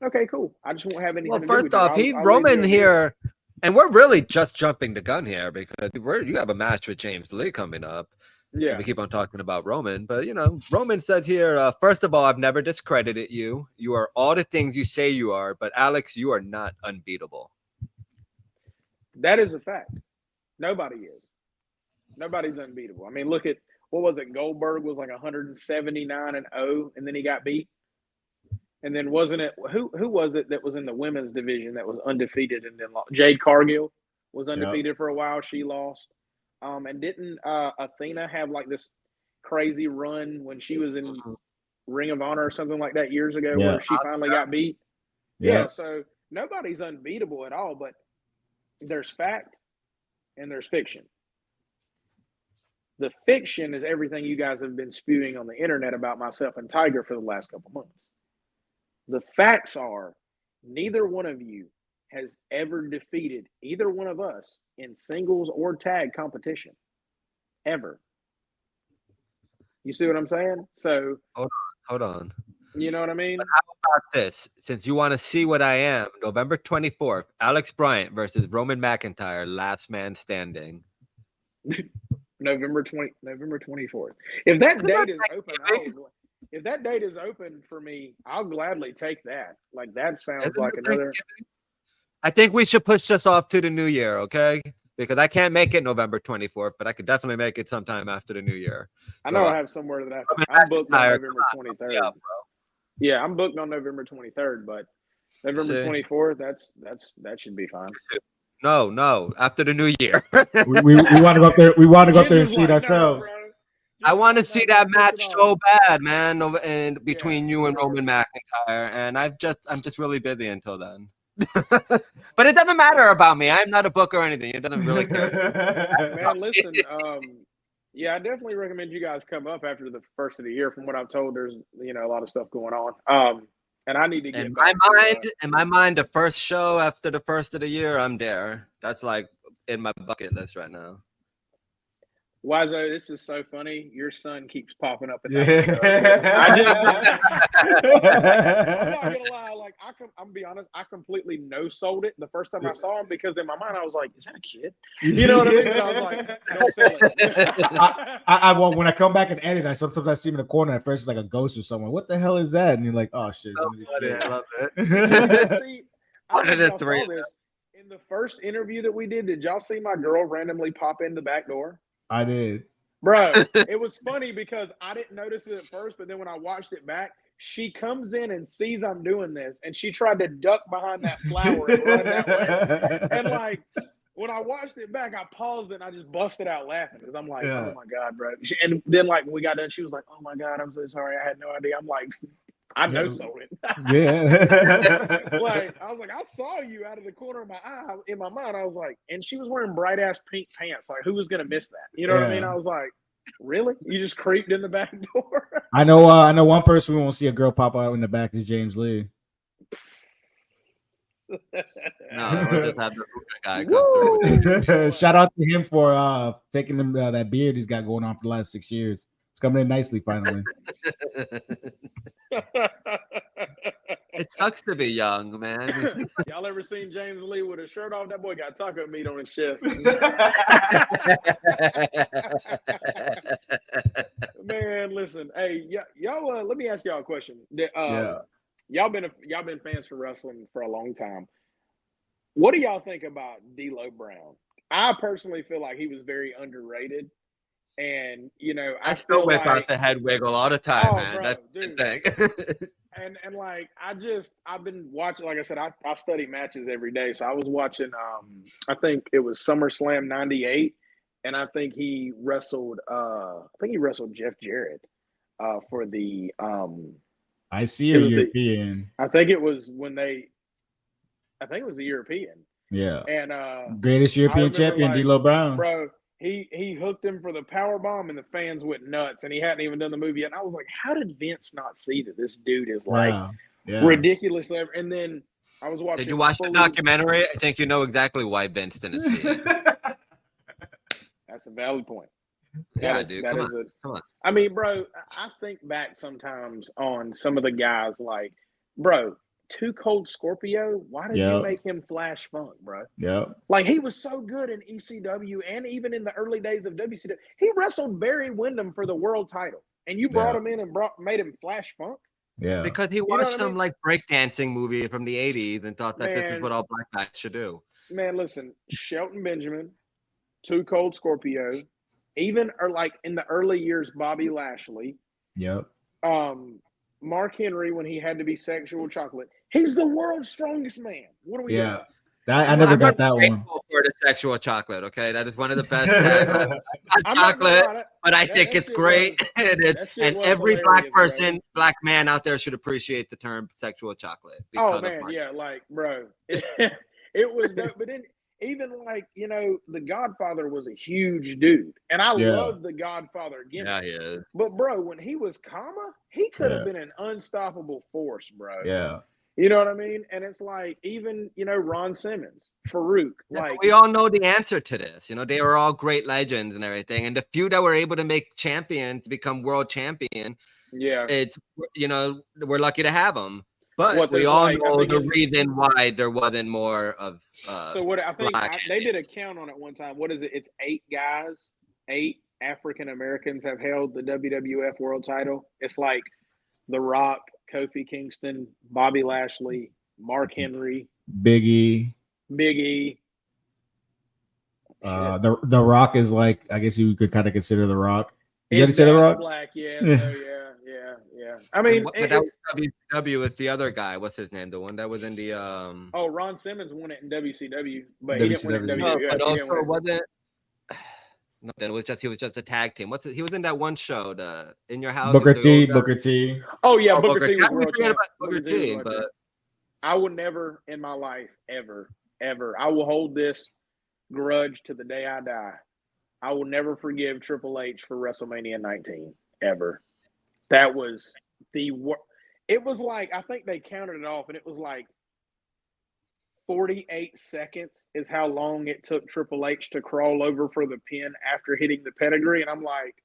Speaker 3: okay, cool. I just won't have anything to do with you.
Speaker 2: Well, first off, Roman here, and we're really just jumping the gun here because you have a match with James Lee coming up. Yeah. And we keep on talking about Roman, but, Roman said here, first of all, I've never discredited you. You are all the things you say you are, but Alex, you are not unbeatable.
Speaker 3: That is a fact. Nobody is. Nobody's unbeatable. I mean, look at, what was it? Goldberg was like 179-0, and then he got beat. And then wasn't it who was it that was in the women's division that was undefeated and then lost? Jade Cargill was undefeated for a while. She lost. And didn't Athena have like this crazy run when she was in Ring of Honor or something like that years ago where she finally got beat? Yeah, so nobody's unbeatable at all, but there's fact and there's fiction. The fiction is everything you guys have been spewing on the internet about myself and Tiger for the last couple months. The facts are neither one of you has ever defeated either one of us in singles or tag competition. Ever. You see what I'm saying? So
Speaker 2: hold on.
Speaker 3: You know what I mean?
Speaker 2: But how about this? Since you want to see what I am, November 24th, Alex Bryant versus Roman McIntyre, last man standing.
Speaker 3: November 24th. If that date is open, if that date is open for me, I'll gladly take that. Like that sounds like another.
Speaker 2: I think we should push this off to the new year, okay? Because I can't make it November 24th, but I could definitely make it sometime after the new year.
Speaker 3: I know I have somewhere that I'm booked on November 23rd. Yeah, I'm booked on November 23rd, but November 24th, that should be fine.
Speaker 2: No, after the new year.
Speaker 1: we want to go up there. We want to go up there and see it ourselves.
Speaker 2: I want to see that match so bad, man, and between you and Roman McIntyre, and I'm just really busy until then. But it doesn't matter about me. I'm not a book or anything. It doesn't really care.
Speaker 3: Man, listen, yeah, I definitely recommend you guys come up after the first of the year. From what I've told, there's a lot of stuff going on. And I need to get
Speaker 2: in my mind, the first show after the first of the year, I'm there. That's like in my bucket list right now.
Speaker 3: Wizo, this is so funny. Your son keeps popping up at that I'm not gonna lie. Like I'm gonna be honest. I completely no-sold it the first time I saw him because in my mind I was like, "Is that a kid?" You know what I mean? And I was like, "Don't sell it."
Speaker 1: I when I come back and edit, I sometimes see him in the corner. At first, it's like a ghost or someone. What the hell is that? And you're like, "Oh shit!"
Speaker 2: I love it.
Speaker 3: See, I don't know if y'all saw this. In the first interview that we did y'all see my girl randomly pop in the back door?
Speaker 1: I did.
Speaker 3: Bro, it was funny because I didn't notice it at first, but then when I watched it back, she comes in and sees I'm doing this, and she tried to duck behind that flower and run that way. And like, when I watched it back, I paused it and I just busted out laughing because I'm like, oh my God, bro. And then like when we got done, she was like, oh my God, I'm so sorry. I had no idea. I'm like, I know sold it.
Speaker 1: Yeah.
Speaker 3: Like I was like, I saw you out of the corner of my eye. In my mind, I was like, and she was wearing bright ass pink pants. Like, who was gonna miss that? You know what I mean? I was like, really? You just creeped in the back door?
Speaker 1: I know one person we won't see a girl pop out in the back is James Lee.
Speaker 2: No, we'll just have the guy come
Speaker 1: through. Shout out to him for taking him that beard he's got going on for the last 6 years. It's coming in nicely finally.
Speaker 2: It sucks to be young, man.
Speaker 3: Y'all ever seen James Lee with a shirt off? That boy got taco meat on his chest. Man, listen. Hey, y'all. Let me ask y'all a question. Y'all been fans for wrestling for a long time. What do y'all think about D'Lo Brown? I personally feel like he was very underrated. And
Speaker 2: I still whip out the head wiggle all the time, man.
Speaker 3: Bro,
Speaker 2: that's
Speaker 3: dude.
Speaker 2: the thing.
Speaker 3: and like I've been watching. Like I said, I study matches every day. So I was watching. I think it was SummerSlam '98, and I think he wrestled. Jeff Jarrett for the.
Speaker 1: I see a European.
Speaker 3: I think it was the European.
Speaker 1: Yeah.
Speaker 3: And
Speaker 1: greatest European champion, D'Lo Brown.
Speaker 3: Bro. He hooked him for the power bomb and the fans went nuts and he hadn't even done the movie yet. And I was like, how did Vince not see that this dude is like ridiculous? And then I was watching.
Speaker 2: Did you watch the documentary? I think you know exactly why Vince didn't see it.
Speaker 3: That's a valid point.
Speaker 2: Yeah, dude. Come on.
Speaker 3: I mean, bro, I think back sometimes on some of the guys like, bro, Too Cold Scorpio, why did you make him Flash Funk, bro?
Speaker 1: Yeah.
Speaker 3: Like, he was so good in ECW and even in the early days of WCW. He wrestled Barry Windham for the world title, and you brought him in and made him Flash Funk?
Speaker 2: Yeah. Because he watched some, like, breakdancing movie from the 80s and thought that this is what all black guys should do.
Speaker 3: Man, listen, Shelton Benjamin, Too Cold Scorpio, even, or like, in the early years, Bobby Lashley.
Speaker 1: Yep.
Speaker 3: Mark Henry, when he had to be sexual chocolate, he's the world's strongest man. What are we doing?
Speaker 1: I never got that one.
Speaker 2: For the sexual chocolate, okay, that is one of the best chocolate, but I think it's great, and every black person, black man out there should appreciate the term sexual chocolate.
Speaker 3: Oh man, yeah, like bro, it was dope. But then even like The Godfather was a huge dude, and I love The Godfather gimmick.
Speaker 2: Yeah, he is.
Speaker 3: But bro, when he was Kama, he could have been an unstoppable force, bro.
Speaker 1: Yeah.
Speaker 3: You know what I mean? And it's like, even, Ron Simmons, Farouk. Like,
Speaker 2: we all know the answer to this. They were all great legends and everything. And the few that were able to make champions, become world champion, it's, we're lucky to have them. But we all know the reason why there wasn't more of.
Speaker 3: So what I think they did a count on it one time. What is it? It's 8 guys, 8 African Americans have held the WWF World Title. It's like The Rock, Kofi Kingston, Bobby Lashley, Mark Henry,
Speaker 1: Big E.
Speaker 3: The
Speaker 1: Rock is like, I guess you could kind of consider The Rock. You gotta say The Rock?
Speaker 3: Black, yeah. I mean,
Speaker 2: that was WCW is the other guy. What's his name? The one that was in the
Speaker 3: Ron Simmons won it in WCW, but he didn't win it in WWF.
Speaker 2: But also wasn't. No, then he was just a tag team. He was in that one show, the In Your House.
Speaker 1: Booker T.
Speaker 3: Oh yeah, Booker T. was world champion.
Speaker 2: Booker T. But
Speaker 3: I will never in my life ever, I will hold this grudge to the day I die. I will never forgive Triple H for WrestleMania 19 ever. That was the worst. It was like, I think they counted it off, and it was like 48 seconds is how long it took Triple H to crawl over for the pin after hitting the pedigree. And I'm like,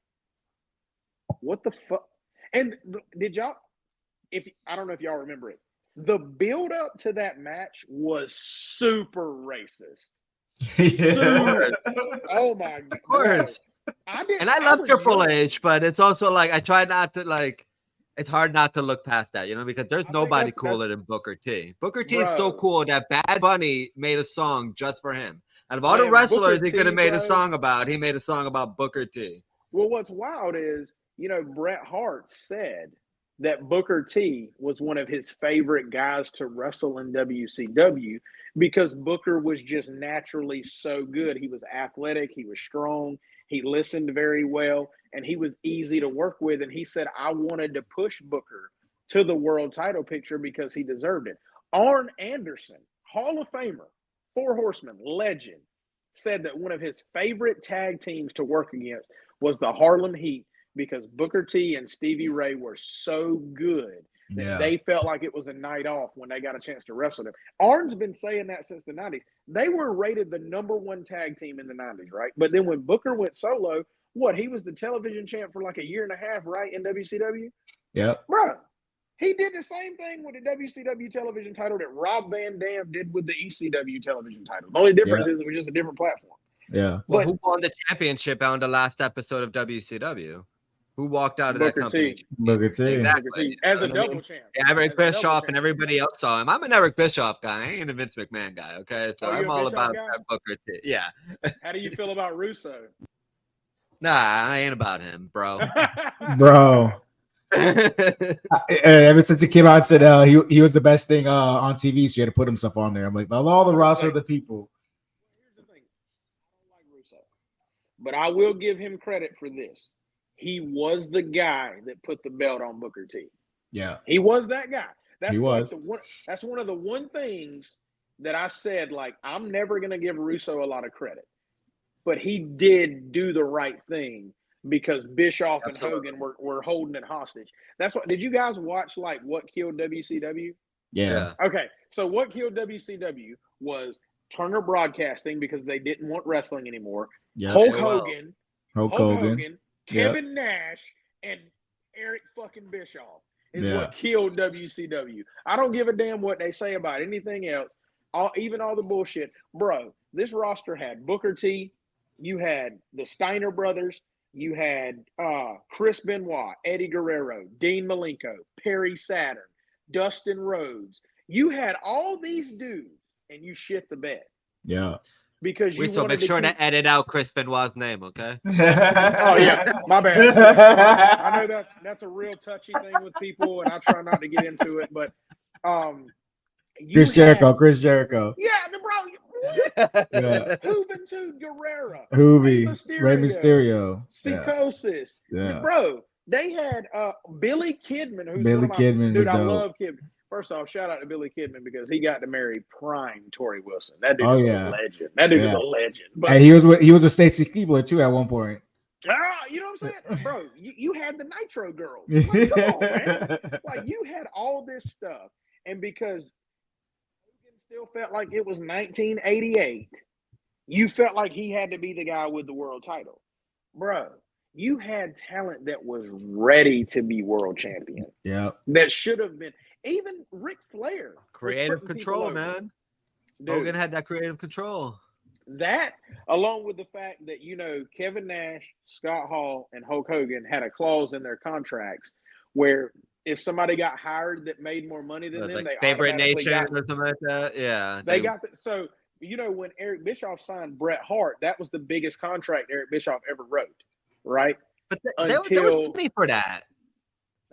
Speaker 3: what the fuck? And did y'all, I don't know if y'all remember it, the build up to that match was super racist. Oh my god.
Speaker 2: Of course. I love Triple H, but it's also like, I try not to like, it's hard not to look past that, because there's nobody cooler than Booker T. Booker T is so cool that Bad Bunny made a song just for him. Out of all the wrestlers he could have made a song about, he made a song about Booker T.
Speaker 3: Well, what's wild is, Bret Hart said that Booker T was one of his favorite guys to wrestle in WCW because Booker was just naturally so good. He was athletic, he was strong, he listened very well, and he was easy to work with. And he said, I wanted to push Booker to the world title picture because he deserved it. Arn Anderson, Hall of Famer, 4 Horsemen, legend, said that one of his favorite tag teams to work against was the Harlem Heat because Booker T and Stevie Ray were so good that they felt like it was a night off when they got a chance to wrestle them. Arn's been saying that since the 90s. They were rated the #1 tag team in the 90s, right? But then when Booker went solo, he was the television champ for like a year and a half, right, in WCW?
Speaker 1: Yeah.
Speaker 3: Bro, he did the same thing with the WCW television title that Rob Van Dam did with the ECW television title. The only difference is it was just a different platform.
Speaker 1: Yeah.
Speaker 2: Well, who won the championship on the last episode of WCW? Who walked out of that company?
Speaker 1: Booker T.
Speaker 3: Exactly. As a double champ.
Speaker 2: Yeah, Eric Bischoff and everybody else saw him. I'm an Eric Bischoff guy. I ain't a Vince McMahon guy, okay? So I'm all about Booker T. Yeah.
Speaker 3: How do you feel about Russo?
Speaker 2: Nah, I ain't about him, bro.
Speaker 1: Bro. Ever since he came out and said he was the best thing on TV, so you had to put himself on there. I'm like, all the roster of the people.
Speaker 3: Here's the thing. I don't like Russo. But I will give him credit for this. He was the guy that put the belt on Booker T.
Speaker 1: Yeah.
Speaker 3: He was that guy. That's one of the one things that I said, like, I'm never going to give Russo a lot of credit. But he did do the right thing because Bischoff and Hogan were holding it hostage. That's what. Did you guys watch, like, What Killed WCW?
Speaker 1: Yeah.
Speaker 3: Okay. So what killed WCW was Turner Broadcasting because they didn't want wrestling anymore.
Speaker 1: Yep.
Speaker 3: Hulk Hogan. Kevin Nash and Eric fucking Bischoff is what killed WCW. I don't give a damn what they say about anything else, even all the bullshit. Bro, this roster had Booker T, you had the Steiner brothers, you had Chris Benoit, Eddie Guerrero, Dean Malenko, Perry Saturn, Dustin Rhodes. You had all these dudes, and you shit the bed.
Speaker 1: Yeah.
Speaker 3: because
Speaker 2: we so make sure to edit out Chris Benoit's name, okay?
Speaker 3: Oh yeah, my bad. I know that's a real touchy thing with people, and I try not to get into it, but
Speaker 1: Chris Jericho.
Speaker 3: Yeah, bro. What?
Speaker 1: Yeah.
Speaker 3: Juventud Guerrera,
Speaker 1: Rey Mysterio,
Speaker 3: Psychosis.
Speaker 1: Yeah.
Speaker 3: Bro, they had Billy Kidman, who's
Speaker 1: dude,
Speaker 3: I love Kidman. First off, shout out to Billy Kidman because he got to marry prime Tori Wilson. That dude is a legend. That dude is a legend. But
Speaker 1: and he was with Stacy Keibler too at one point.
Speaker 3: You know what I'm saying? Bro, you had the Nitro Girl. Like, come on, man. Like, you had all this stuff. And because Hogan still felt like it was 1988, you felt like he had to be the guy with the world title. Bro, you had talent that was ready to be world champion.
Speaker 1: Yeah.
Speaker 3: That should have been. Even Ric Flair.
Speaker 2: Creative control, man. Dude, Hogan had that creative control.
Speaker 3: That, along with the fact that, Kevin Nash, Scott Hall, and Hulk Hogan had a clause in their contracts where if somebody got hired that made more money than them,
Speaker 2: like
Speaker 3: they
Speaker 2: favorite nation or something like that. Yeah.
Speaker 3: They got that. So, when Eric Bischoff signed Bret Hart, that was the biggest contract Eric Bischoff ever wrote, right?
Speaker 2: But there was money for that.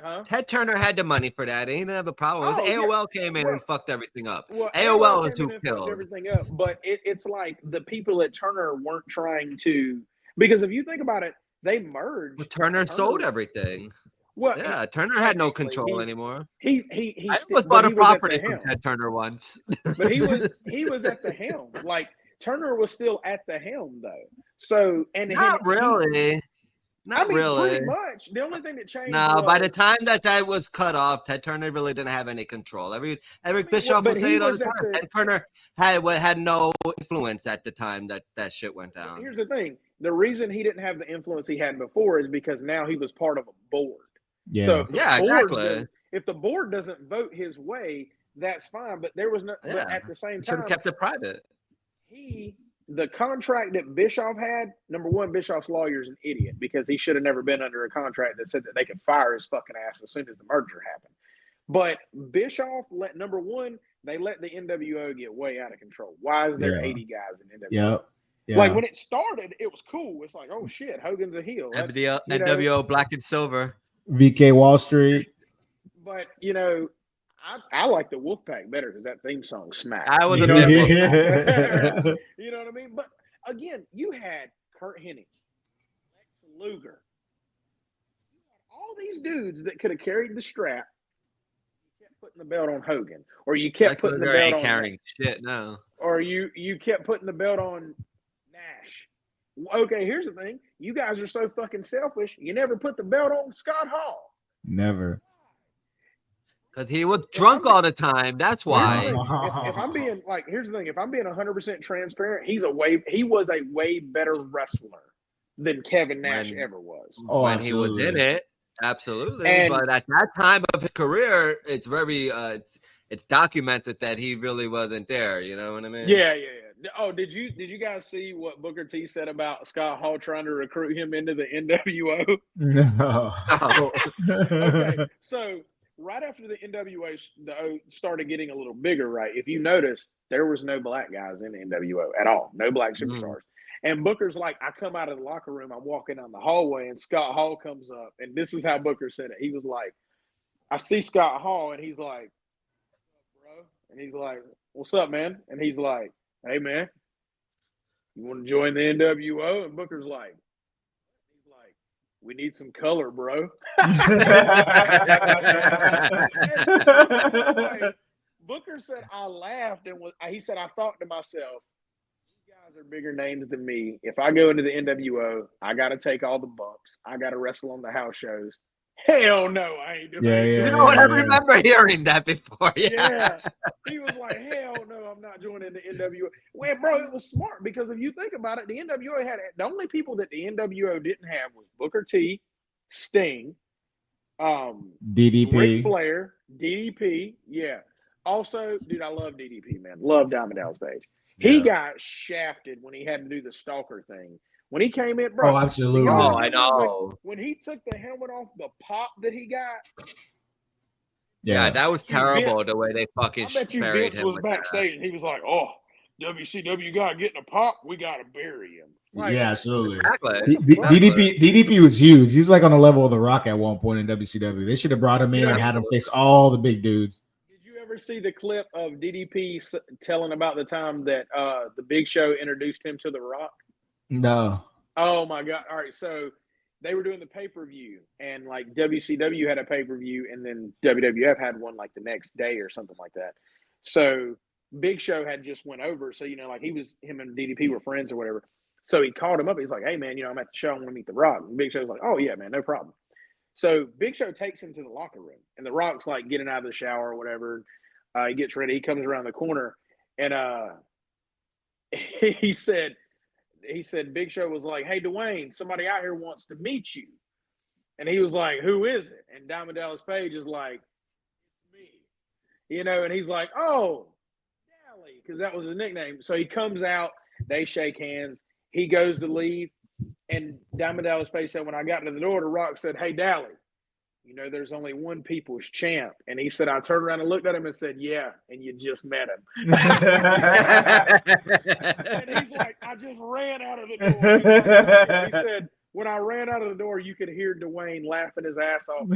Speaker 3: Huh?
Speaker 2: Ted Turner had the money for that. He didn't have a problem with it. AOL came in and fucked everything up.
Speaker 3: Well,
Speaker 2: AOL is who killed
Speaker 3: everything up. But it's like the people at Turner weren't trying to, because if you think about it, they merged.
Speaker 2: Well, Turner sold everything.
Speaker 3: Well,
Speaker 2: yeah, Turner had no control anymore.
Speaker 3: I
Speaker 2: was bought a property from Ted Turner once.
Speaker 3: But he was at the helm. Like, Turner was still at the helm though. So
Speaker 2: not really. Not really.
Speaker 3: Pretty much. The only thing that changed.
Speaker 2: No, by the time that was cut off, Ted Turner really didn't have any control. Eric Bischoff was saying all the time. Ted Turner had no influence at the time that shit went down.
Speaker 3: Here's the thing: the reason he didn't have the influence he had before is because now he was part of a board.
Speaker 1: Yeah.
Speaker 3: So
Speaker 2: exactly.
Speaker 3: If the board doesn't vote his way, that's fine. But there was no. Yeah. But at the same time,
Speaker 2: should have kept it private.
Speaker 3: The contract that Bischoff had, number one, Bischoff's lawyer is an idiot because he should have never been under a contract that said that they could fire his fucking ass as soon as the merger happened. But Bischoff let they let the NWO get way out of control. Why is there 80 guys in NWO?
Speaker 1: Yeah.
Speaker 3: Like when it started, it was cool. It's like, oh shit, Hogan's a heel.
Speaker 2: NWO black and silver.
Speaker 1: VK Wall Street.
Speaker 3: But I like the Wolfpack better because that theme song smacked.
Speaker 2: I was
Speaker 3: you know what I mean? But again, you had Kurt Hennig, Lex Luger, all these dudes that could have carried the strap. You kept putting the belt on Hogan, or you kept putting the belt on
Speaker 2: carrying shit now,
Speaker 3: or you kept putting the belt on Nash. Okay, here's the thing: you guys are so fucking selfish. You never put the belt on Scott Hall.
Speaker 1: Never.
Speaker 3: Because
Speaker 2: he was drunk all the time. That's why.
Speaker 3: If I'm being here's the thing: if I'm being 100% transparent, he was a way better wrestler than Kevin Nash ever was.
Speaker 2: When he was in it, absolutely. But at that time of his career, it's very it's documented that he really wasn't there. You know what I mean?
Speaker 3: Yeah. Oh, did you guys see what Booker T said about Scott Hall trying to recruit him into the NWO?
Speaker 1: No.
Speaker 3: Okay, so. Right after the NWO started getting a little bigger, right? If you notice, there was no black guys in the NWO at all. No black superstars. And Booker's like, I come out of the locker room, I'm walking down the hallway, and Scott Hall comes up. And this is how Booker said it. He was like, I see Scott Hall, and he's like, what's up, bro? And he's like, what's up, man? And he's like, hey, man, you want to join the NWO? And Booker's like, we need some color, bro. Booker said, I laughed and he said, I thought to myself, these guys are bigger names than me. If I go into the NWO, I got to take all the bumps. I got to wrestle on the house shows. Hell no, I ain't doing that.
Speaker 2: You know what? I remember hearing that before.
Speaker 3: Yeah. He was like, hell no, I'm not joining the NWO. Well, bro, it was smart because if you think about it, the NWO had the only people that the NWO didn't have was Booker T, Sting,
Speaker 1: DDP,
Speaker 3: Ric Flair, DDP. Yeah. Also, dude, I love DDP, man. Love Diamond Dallas Page. He got shafted when he had to do the stalker thing. When he came in, bro.
Speaker 1: Oh, absolutely.
Speaker 2: Oh, I know.
Speaker 3: When he took the helmet off, the pop that he got.
Speaker 2: Yeah, that was terrible the way they fucking
Speaker 3: I bet you
Speaker 2: buried
Speaker 3: Vince
Speaker 2: him.
Speaker 3: was backstage and he was like, oh, WCW guy getting a pop, we gotta bury him.
Speaker 1: Like, yeah, absolutely.
Speaker 2: Exactly.
Speaker 1: DDP was huge. He was like on the level of The Rock at one point in WCW. They should have brought him in and had him face all the big dudes.
Speaker 3: Did you ever see the clip of DDP telling about the time that the Big Show introduced him to The Rock?
Speaker 1: No.
Speaker 3: Oh my God! All right, so they were doing the pay-per-view, and like WCW had a pay-per-view, and then WWF had one like the next day or something like that. So Big Show had just went over, so like him and DDP were friends or whatever. So he called him up. He's like, "Hey man, I'm at the show. I want to meet The Rock." And Big Show's like, "Oh yeah, man, no problem." So Big Show takes him to the locker room, and The Rock's like getting out of the shower or whatever. He gets ready. He comes around the corner, and he said, Big Show was like, "Hey Dwayne, somebody out here wants to meet you," and he was like, "Who is it?" And Diamond Dallas Page is like, "It's me," and he's like, "Oh, Dally," because that was his nickname. So he comes out. They shake hands. He goes to leave, and Diamond Dallas Page said, when I got to the door, The Rock said, "Hey, Dally, there's only one people's champ." And he said, I turned around and looked at him and said, "Yeah, and you just met him." And he's like, "I just ran out of the door." He said, when I ran out of the door, you could hear Dwayne laughing his ass off.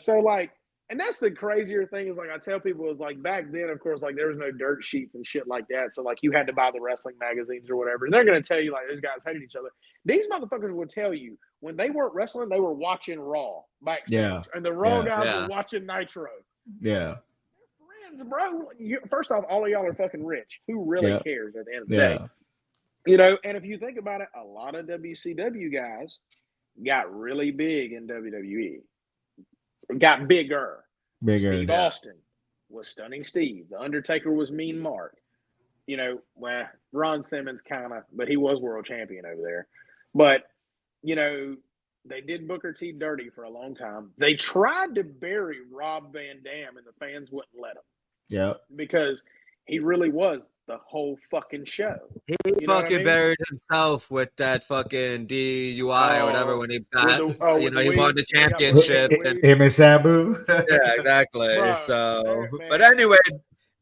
Speaker 3: So like, and that's the crazier thing is like I tell people is like back then, of course, like there was no dirt sheets and shit like that. So like you had to buy the wrestling magazines or whatever. And they're going to tell you like those guys hated each other. These motherfuckers would tell you when they weren't wrestling, they were watching Raw backstage. Yeah. And the Raw guys were watching Nitro.
Speaker 1: Yeah.
Speaker 3: They're friends, bro. First off, all of y'all are fucking rich. Who really cares at the end of the day? And if you think about it, a lot of WCW guys got really big in WWE. Got bigger. Steve Austin was Stunning Steve. The Undertaker was Mean Mark. Ron Simmons kind of, but he was world champion over there. But, they did Booker T dirty for a long time. They tried to bury Rob Van Dam and the fans wouldn't let him.
Speaker 1: Yeah.
Speaker 3: Because he really was the whole fucking show.
Speaker 2: He buried himself with that fucking DUI or whatever when he got, he won the championship.
Speaker 1: Him and Sabu.
Speaker 2: Yeah, exactly. Bro, but anyway,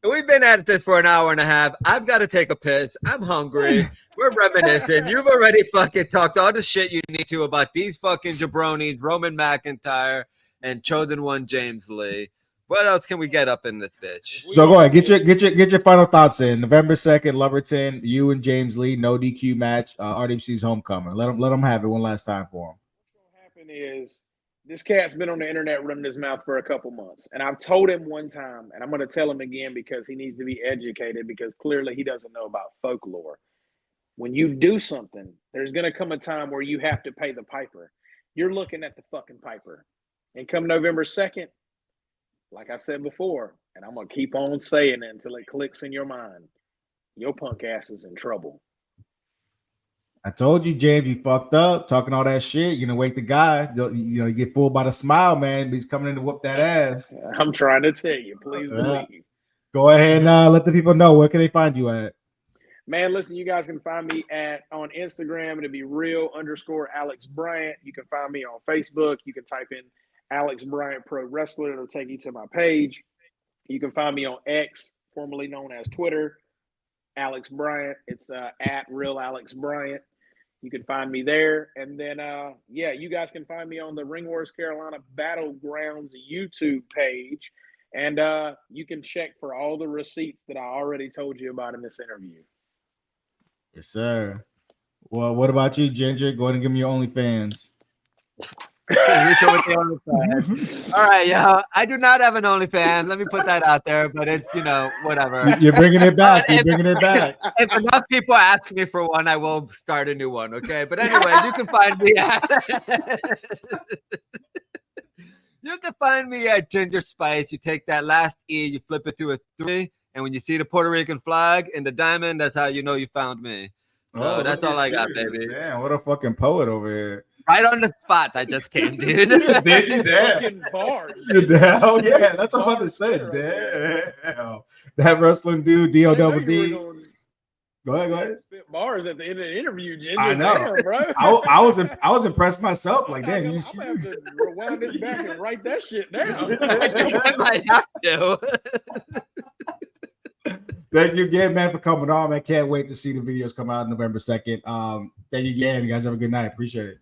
Speaker 2: we've been at this for an hour and a half. I've got to take a piss. I'm hungry. We're reminiscing. You've already fucking talked all the shit you need to about these fucking jabronis, Roman McIntyre and Chosen One James Lee. What else can we get up in this bitch?
Speaker 1: So go ahead, get your final thoughts in. November 2nd, Lumberton, you and James Lee, no DQ match, RWC's homecoming. Let them have it one last time for him.
Speaker 3: What's gonna happen is this cat's been on the internet running his mouth for a couple months, and I've told him one time, and I'm gonna tell him again because he needs to be educated because clearly he doesn't know about folklore. When you do something, there's gonna come a time where you have to pay the piper. You're looking at the fucking piper, and come November 2nd. Like I said before, and I'm going to keep on saying it until it clicks in your mind, your punk ass is in trouble.
Speaker 1: I told you, James, you fucked up talking all that shit. You're going to wake the guy. You get fooled by the smile, man. He's coming in to whoop that ass.
Speaker 3: I'm trying to tell you. Please believe.
Speaker 1: Go ahead and let the people know. Where can they find you at?
Speaker 3: Man, listen, you guys can find me on Instagram. It'll be real_Alex Bryant. You can find me on Facebook. You can type in Alex Bryant Pro Wrestler. It'll take you to my page. You can find me on X, formerly known as Twitter, Alex Bryant. It's at Real Alex Bryant. You can find me there. And then, you guys can find me on the Ring Wars Carolina Battlegrounds YouTube page. And you can check for all the receipts that I already told you about in this interview.
Speaker 1: Yes, sir. Well, what about you, Ginger? Go ahead and give me your OnlyFans.
Speaker 2: All right, I do not have an OnlyFans. Let me put that out there, but it's whatever.
Speaker 1: You're bringing it back. You're bringing it back.
Speaker 2: If enough people ask me for one, I will start a new one. Okay, but anyway, you can find me at Ginger Spice. You take that last E, you flip it to a 3, and when you see the Puerto Rican flag in the diamond, that's how you know you found me. So that's all I got, baby.
Speaker 1: Damn, what a fucking poet over here.
Speaker 2: Right on the spot, I just came, dude.
Speaker 3: Fucking bars.
Speaker 1: Hell yeah, that's what I'm about to say. Damn. That wrestling dude, D-O-double-D. Go ahead.
Speaker 3: Spit bars at the end of the interview, Ginger.
Speaker 1: I know,
Speaker 3: damn, bro.
Speaker 1: I was impressed myself. Like, damn,
Speaker 3: I'm gonna have to rewind this back and write that shit down.
Speaker 2: I might have to.
Speaker 1: Thank you again, man, for coming on. I can't wait to see the videos come out November 2nd. Thank you again. You guys have a good night. Appreciate it.